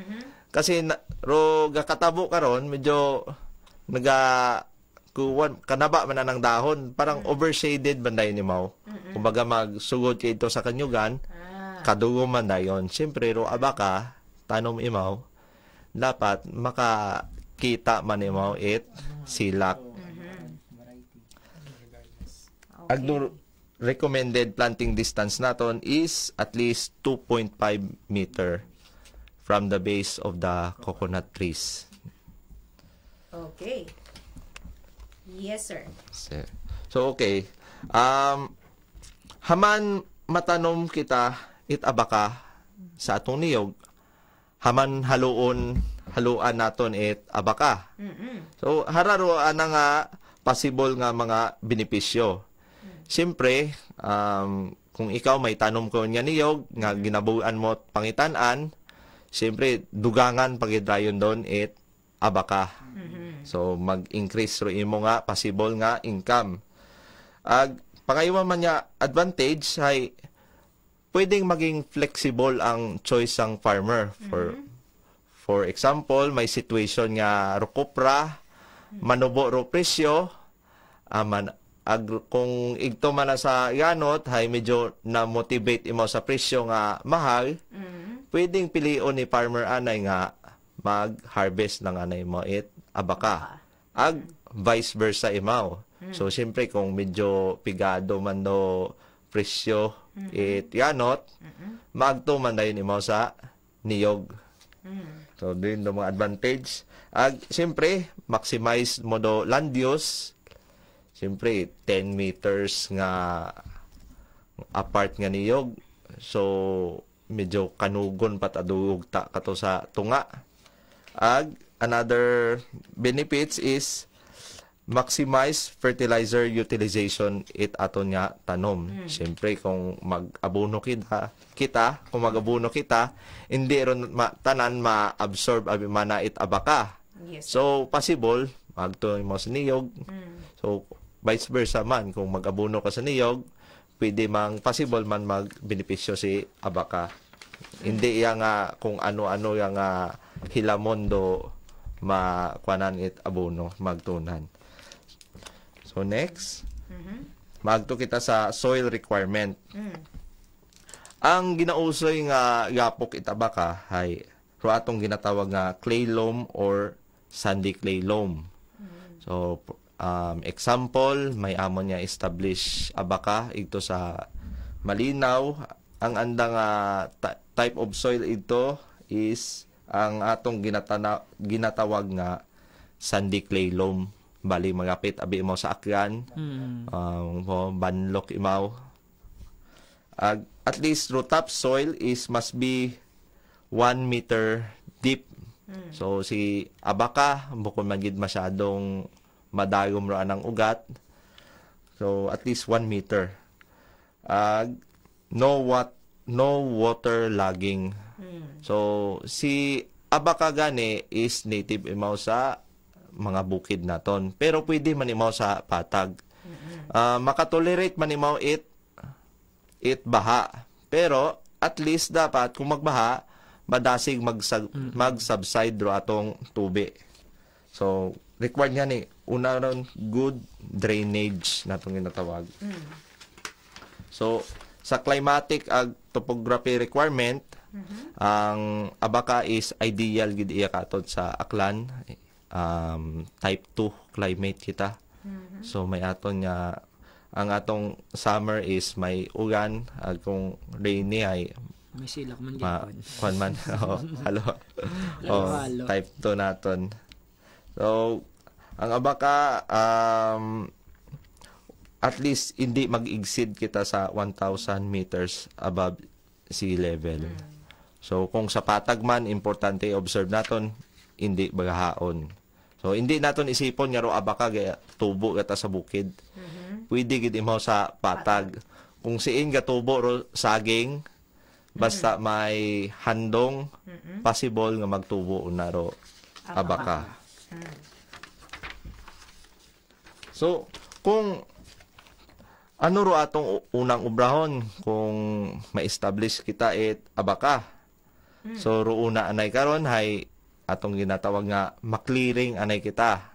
Kasi, ro, gakatabo karon medyo, kuwan kanaba man na ng dahon, parang overshaded banday ni Mao. Kumbaga magsugod kay ito sa kanyugan, kadugo man dayon. Siyempre ro abaka tanom imaw, dapat makakita man imaw it silak. Ang recommended planting distance naton is at least 2.5 meter from the base of the coconut trees. Okay. Yes, sir. So, okay. Haman matanom kita abaka sa atong niyog, haman haluan naton abaka. So, hararo ana nga possible nga mga benepisyo. Siyempre, kung ikaw may tanom ko nga niyog, nga ginabuan mo pangitan-an, siyempre, dugangan pagidrayon doon abaka. So, mag-increase ro imo nga, possible nga income. Pangaywa man niya advantage ay pwedeng maging flexible ang choice ng farmer. For example, may situation nga rukopra, manubo ro presyo, kung igto man na sa yanot, hay medyo na-motivate imo sa presyo nga mahal, pwedeng pilion ni farmer anay nga mag-harvest ng anay mo abaka. Vice versa imaw. So, siyempre, kung medyo pigado man do presyo yanot, magto man dayon imaw sa niyog. So, din do mga advantage. Siyempre, maximize mo do land use. Siyempre, 10 meters nga apart nga niyog. So, medyo kanugon patadugog ta kato sa tunga. Another benefits is maximize fertilizer utilization aton nga tanom. Siyempre, kung mag-abono kung mag-abono kita, hindi ron tanan ma-absorb abi mana abaka. Yes. So, possible, magto mo sa niyog. So, vice versa man, kung mag-abono ka sa niyog, pwede mang possible man mag-benepisyo si abaka. Hindi iya nga kung ano-ano yang hilamondo makwanan abono, magtunan. So, next, magto kita sa soil requirement. Ang ginausoy nga yapok abaka ay atong ginatawag nga clay loam or sandy clay loam. So, example, may amon niya establish abaka ito sa malinaw. Ang andang type of soil ito is ang atong ginatawag nga sandy clay loam. Bali magapit abi imaw sa akyan, banlok imaw. At least topsoil is must be 1 meter deep. So si abaka bukod magid masyadong madagom ra ang ugat. So at least 1 meter. No water logging. So si abaka gani is native imaw sa mga bukid naton, pero pwede man imaw sa patag. Makatolerate man imaw it baha, pero at least dapat kung magbaha madasig mag-subside ro atong tubi. So required nga ni una ron good drainage natong ginatawag. So sa climatic ag topography requirement, ang abaka is ideal gid iya katon sa Aklan. Type 2 climate kita. So may aton nga ang atong summer is may ugan, kung rainy ay may silak man gyapon. Kwan man. Halo. Type 2 naton. So ang abaka at least hindi mag-exceed kita sa 1,000 meters above sea level. So kung sa patag man, importante observe naton hindi bagahaon. So, hindi naton isipon nga ro abaka gaya tubo gata sa bukid. Pwede gid imaw sa patag. Kung siin ga tubo ro saging, basta may handong, possible nga magtubo na ro abaka. So, kung ano ro atong unang ubrahon kung ma-establish kita abaka. So, ro una anay karon hay atong ginatawag nga maklearing anay kita.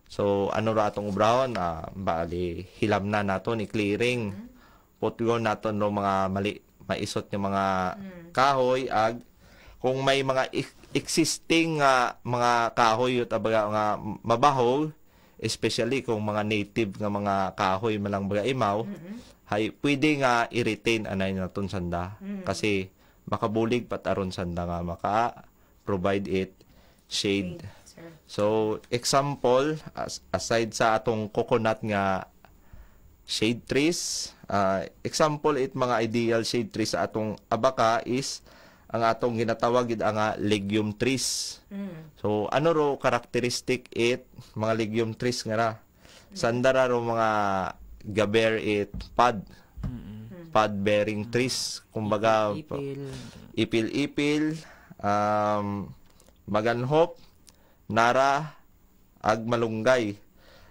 So ano ra atong ubrahon, bali hilam na naton i-clearing. Putgon naton ro mga maisot nga mga kahoy ag kung may mga existing mga kahoy ut abaga nga mabaho, especially kung mga native nga mga kahoy malang baga imaw, hay pwede nga i-retain anay naton sanda kasi makabulig pat aron sanda nga maka provide it shade. So example, aside sa atong coconut nga shade trees, example it mga ideal shade trees sa atong abaka is ang atong ginatawag gid nga legume trees. So ano ro characteristic it mga legume trees nga ra? Sandara ro mga gaber it pod bearing trees, kumbaga ipil-ipil, maganhop, nara, ag malunggay.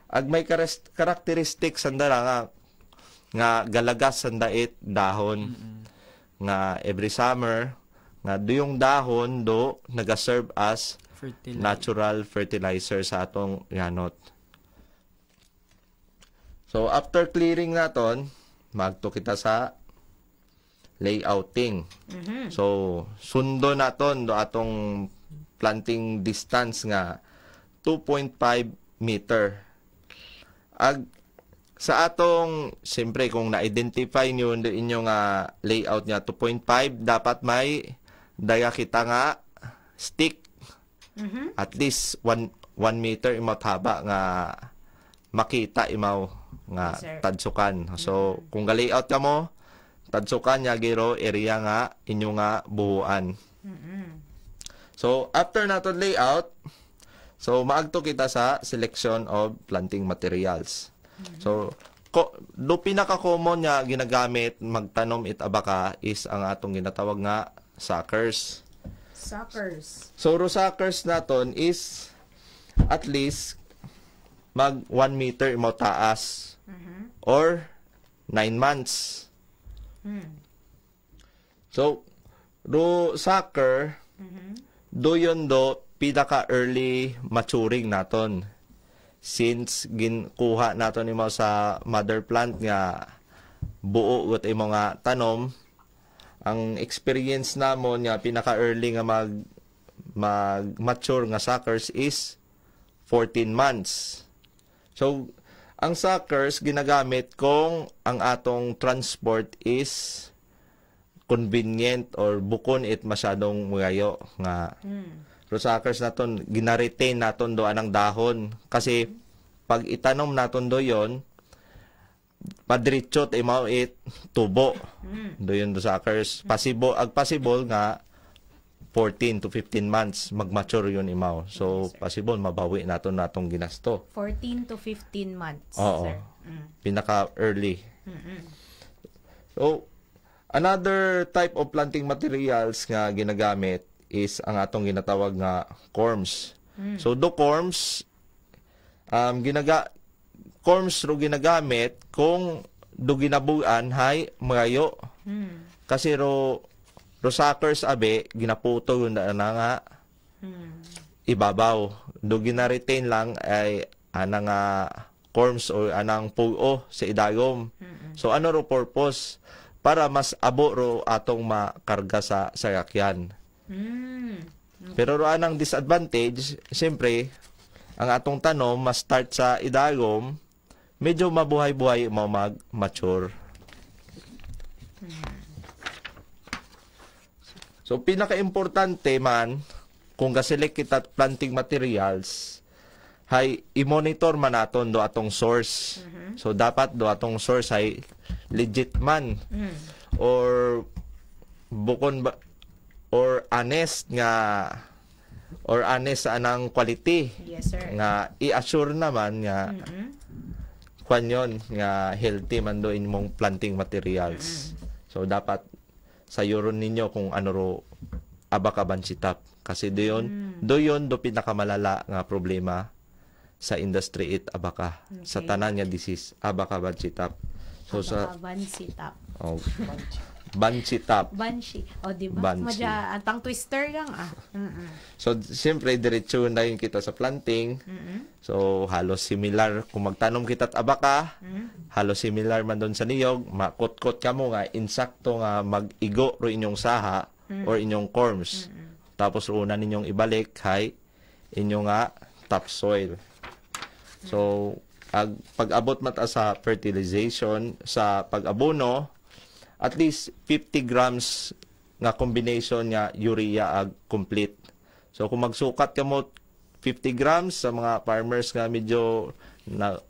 Ag may karakteristik sandara nga galagas sandait dahon nga every summer nga yung dahon do naga-serve as natural fertilizer sa atong yanot. So after clearing naton, magto kita sa layouting. So sundo naton do atong planting distance nga 2.5 meter. Ag sa atong siyempre kung na-identify niyo do inyo nga layout niya 2.5, dapat may daya kita nga stick at least 1 meter imaw haba nga makita imaw nga tadsukan. So kung ga-layout ka mo, tadsukan nya giro area nga inyo nga buhuan. So after nato layout, so maagto kita sa selection of planting materials. So do pinaka common nya ginagamit magtanom it abaka is ang atong ginatawag nga suckers. So ro suckers naton is at least mag 1 meter imaw taas or 9 months. So ro sucker do yun do pinaka early maturing naton since ginkuha naton imaw sa mother plant nga buo ut imo nga tanom. Ang experience namon nga pinaka early nga mag mature nga suckers is 14 months. So ang suckers ginagamit kung ang atong transport is convenient or bukon it masyadong mugayo nga so suckers naton gina-retain naton do anang dahon kasi pag itanom naton do yon padritso imaw it tubo do yun do suckers possible nga 14 to 15 months magmature yun imaw. So possible mabawi naton natong ginasto 14 to 15 months. Sir. Pinaka early. So another type of planting materials nga ginagamit is ang atong ginatawag nga corms. So do corms corms ro ginagamit kung do ginabuan hay magayo. Kasi ro suckers abe ginaputo yun na nga ibabaw. Do gina-retain lang ay anang corms o anang pugo sa idagom. So ano ro purpose? Para mas abo ro atong makarga sa sakyan. Pero ro anang disadvantage, siyempre, ang atong tanom mas start sa idagom, medyo mabuhay-buhay mo mag-mature. So pinaka-importante man kung ga-select kita planting materials, hay i-monitor man naton do atong source. So dapat do atong source ay legit man or bukon ba or honest sa anang quality. Yes, sir. Nga i-assure naman nga kwan yon nga healthy man do imong planting materials. So dapat sayuron ninyo kung ano ro abaka bansitap kasi do yon do pinakamalala nga problema sa industry it abaka. Sa tanan nga disease abaka bansitap. So abaka bansitap. Banshee top. Banshee. O, di ba? Banshee. Madya, antang twister lang, So, siyempre, diretso na yun kita sa planting. So, halos similar. Kung magtanom kita at abaka, halos similar man doon sa niyog, makot-kot ka mo nga, insakto nga mag-igo ro inyong saha or inyong corms. Tapos, una ninyong ibalik, inyong nga topsoil. So, pag-abot mata sa fertilization, sa pag-abono, at least 50 grams nga combination nga urea ag complete. So, kung magsukat ka mo 50 grams sa mga farmers nga medyo na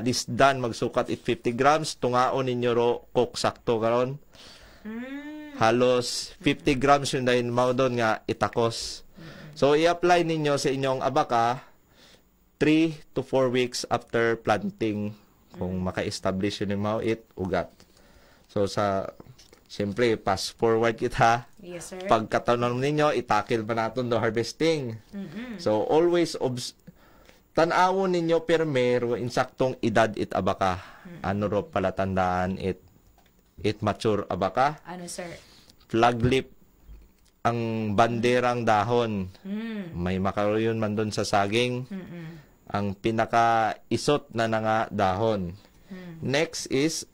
lisdan magsukat it 50 grams, tungaon ninyo ro kok sakto karon. Halos 50 grams yun dahil mao doon nga itakos. So, i-apply ninyo sa inyong abaka 3 to 4 weeks after planting kung maka-establish yun yung mauit, ugat. So, siyempre, fast forward kita. Yes, sir. Pagkataon ninyo, itakil pa natin do harvesting. So, always tanawon ninyo permero insaktong edad it abaka. Ano ro pala tandaan it mature abaka? Ano, sir? Flag leaf ang banderang dahon. May makaroon man doon sa saging. Ang pinaka-isot na nga dahon. Next is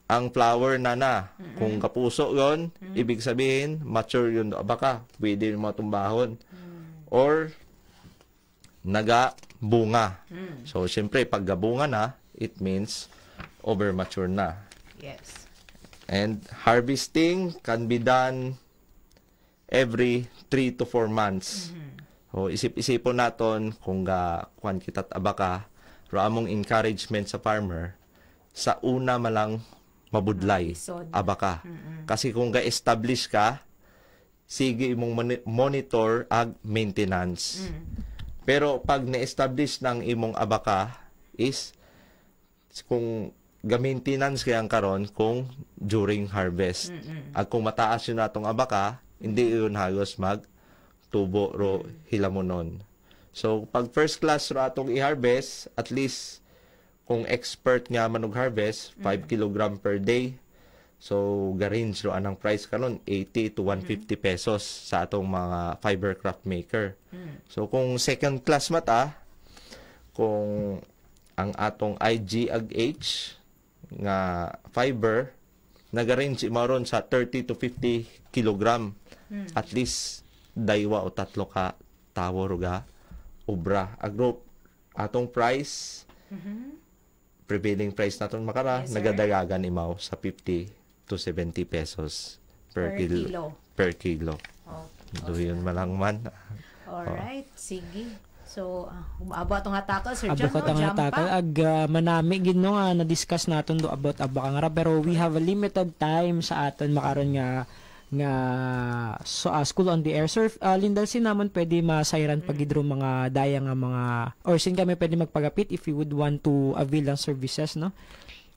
ang flower na. Kung kapuso yon, ibig sabihin, mature yun. Baka, pwede mo tumbahon. Or, naga-bunga. So, syempre, pag gabunga na, it means over-mature na. Yes. And harvesting can be done every 3 to 4 months. So, isip-isipon naton kung kuan kita't abaka, ramong encouragement sa farmer, sa una malang mabudlay, abaka. Kasi kung ga-establish ka, sige imong monitor ag maintenance. Pero pag na-establish ng imong abaka, is kung ga-maintenance kayang karon kung during harvest. At kung mataas yun natong abaka, hindi yun halos tubo ro hilamonon. So, pag first class ro atong i-harvest, at least, kung expert nga manog harvest, 5 kg per day. So, ga-range ro anang price karon 80 to 150 pesos sa atong mga fiber craft maker. So, kung second class mata, kung ang atong IG ag H nga fiber, naga-range maron sa 30 to 50 kilogram. At least, daywa o tatlo ka tawor ga obra agro atong price prevailing price naton makara nagadagagan imaw sa 50 to 70 pesos per kilo. Okay. Yun malang man. Alright, sige. So, abo atong hatakal, Sir John, abo katang hatakal ag manami gid no nga na-discuss naton do about abaka nga pero we have a limited time sa aton makaron nga school on the air. Sir Lindal, naman pwede masayran pagidro mga daya nga mga or sin kami pwede magpagapit if you would want to avail ng services, no?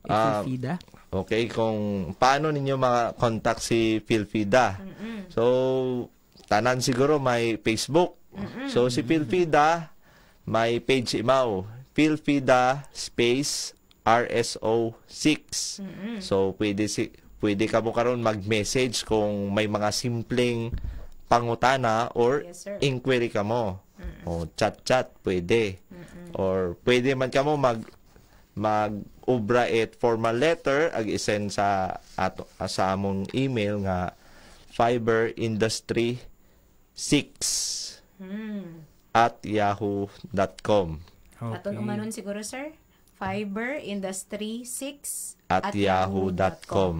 Philfida. Okay, kung paano ninyo contact si Philfida. So, tanan siguro may Facebook. So, si Philfida, may page imaw. Philfida space RSO6. So, pwede ka mo karon mag-message kung may mga simpleng pangutana or inquiry ka mo. O chat-chat, pwede. Or pwede man ka mo mag-ubra it formal letter, ag-isend sa among email nga fiberindustry6@yahoo.com. Atong umanon siguro, sir? fiberindustry6@yahoo.com.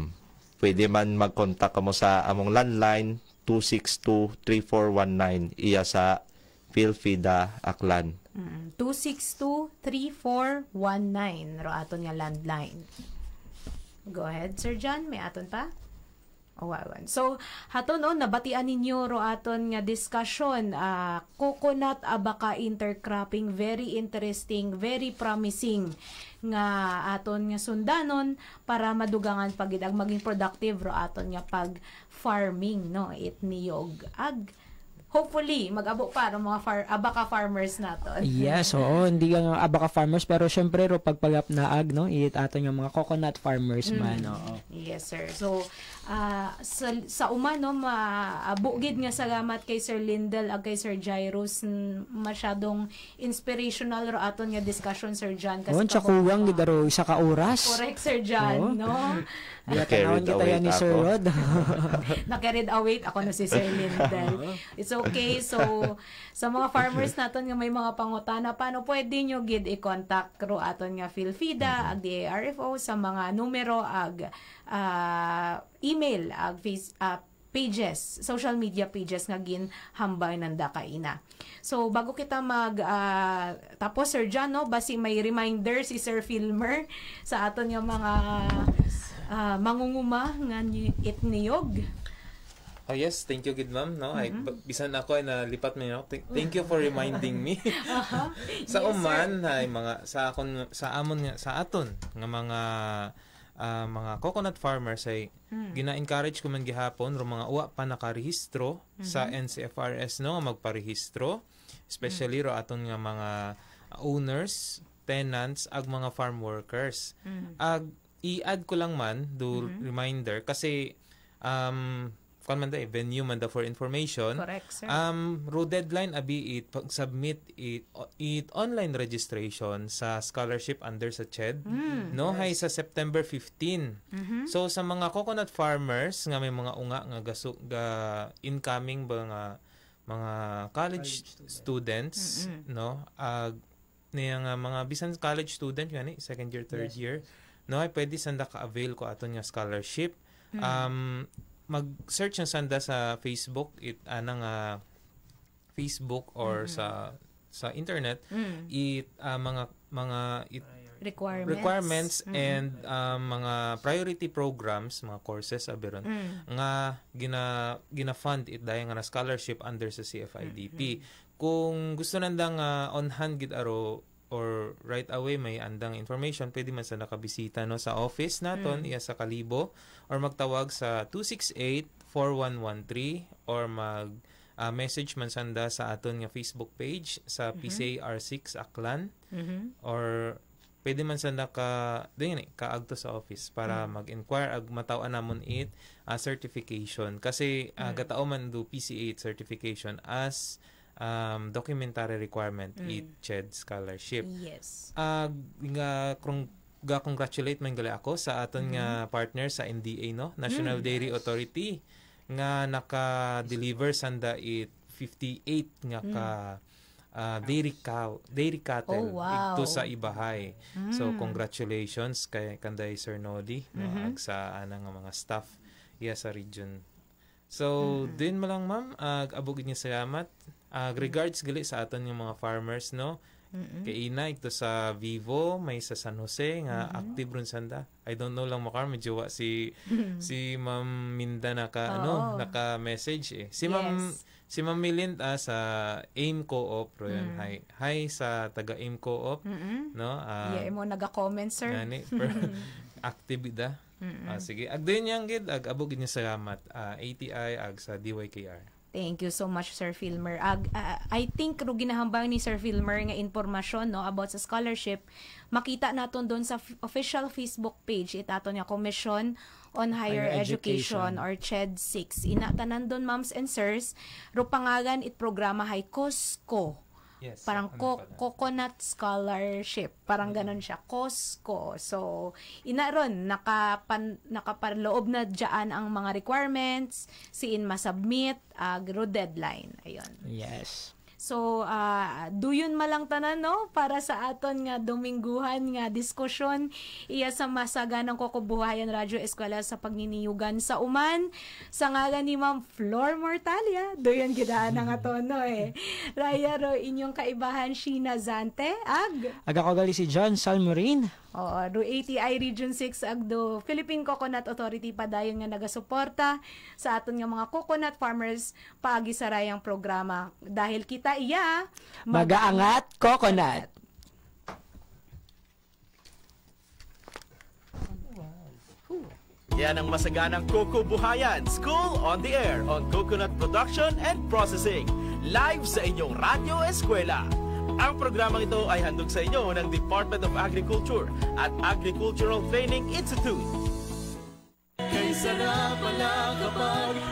Pwede man mag-contact mo sa among landline 262-3419 iya sa Philfida Aklan. 262-3419 ro aton nga landline. Go ahead, Sir John, may aton pa? So, haton nabatian ninyo ro aton nga discussion, coconut abaka intercropping, very interesting, very promising nga aton nga sundanon para madugangan pagid maging productive ro aton nga pag farming, no? It niyog ag hopefully mag-abo pa ang mga abaka farmers naton. Yes, oo, hindi nga abaka farmers pero syempre ro pagpagap naag no, aton yung mga coconut farmers man, oo. Yes, sir. So sa uma no maabugid nga salamat kay Sir Lindel ag kay Sir Jairus, masyadong inspirational ro aton nga discussion, Sir John, kasi kuwang gid ro isa ka oras. Correct, Sir John, no? Nakanawon kita yan ni Sir Rod. Na-carried away ako na si Sir Lindel. It's okay. So sa mga farmers naton nga may mga pangutana, paano pwede nyo gid i-contact ro aton nga PhilFida ag DARFO sa mga numero ag email ag pages, social media pages nga ginhambay nanda kaina. So bago kita tapos, Sir John, no, basi may reminder si Sir Filmer sa aton nga mga mangunguma nga itniyog. Oh yes, thank you gid ma'am, no. Ay bisan ako ay nalipat mo, no. Thank you for reminding me. Sa yes, uman ay mga sa aton nga mga coconut farmers ay gina-encourage ko man gihapon ro mga uwa pa nakarehistro sa NCFRS, no, magparehistro, especially ro aton nga mga owners, tenants ag mga farm workers. Ag i-add ko lang man do reminder kasi kung man da venue man da for information. Correct, sir. Ro deadline abi pag-submit it online registration sa scholarship under sa CHED, no, hay sa September 15. So sa mga coconut farmers nga may mga unga nga incoming mga college students, no, niya nga mga bisan college student gani second year, third year, no, ay pwede sanda ka-avail ko aton nga scholarship. Mag-search ng sanda sa Facebook, anang Facebook or sa internet, mga requirements and mga priority programs, mga courses abiron nga gina-fund it dahil nga na scholarship under sa CFIDP. Kung gusto nandang on hand gid aro or right away may andang information, pwede man sa nakabisita, no, sa office naton iya sa Kalibo, or magtawag sa 268-4113 or message man sanda sa aton nga Facebook page sa PCAR6 Aklan, or pwede man sanda kaagto sa office para mag-inquire ag mataw-an namon it certification kasi gatao man do PCA certification as documentary requirement it CHED scholarship. Yes. Congratulate man gali ako sa aton nga partner sa NDA, no, National Dairy Authority, nga naka-deliver sanda it 58 nga ka dairy cattle ito sa Ibahay. So congratulations kay kanday Sir Nodi, no, ag sa anang mga staff sa region. So din mo lang ma'am, abugid niya salamat. Regards gali sa aton yung mga farmers, no. Kay ina ito sa Vivo, may sa San Jose nga active ron sanda. I don't know lang makar medyo si Ma'am Minda naka-message Si Ma'am Milint sa AIM Co-op ro yan. Hi sa taga AIM Co-op, no. Mo naga-comment, sir. Aktibida. Sige, ag din yang gid ag abog niya salamat ATI ag sa DYKR. Thank you so much, Sir Filmer. I think ro ginahambang ni Sir Filmer nga impormasyon, no, about sa scholarship, makita naton doon sa official Facebook page itaton nga Commission on Higher Education or CHED 6. Inatanan doon, moms and sirs, ro pangalan it programa hay COSCO. Yes, parang coconut scholarship, parang ganon siya, COSCO. So inaron nakaparloob na diyan ang mga requirements, siin masubmit agro deadline, ayon. Yes. So duyon malang tanan, no, para sa aton nga domingguhan nga diskusyon iya sa masaganang Kokobuhayan Radyo Eskwela sa pagniniyugan sa uman sa ngalan ni Ma'am Flor Mortalia. Duyon gidaan nga tono Raya ro inyong kaibahan Sheena Zante aga ko gali si John Salmorin. Do ATI Region 6 agdo Philippine Coconut Authority padayon nga nagasuporta sa aton nga mga coconut farmers paagi sa rayang programa dahil kita iya magaangat coconut. Yan ang masaganang Kokobuhayan School on the Air on Coconut Production and Processing. live sa inyong Radyo Eskwela. Ang programang ito ay handog sa inyo ng Department of Agriculture at Agricultural Training Institute. Kay sarap pala kapag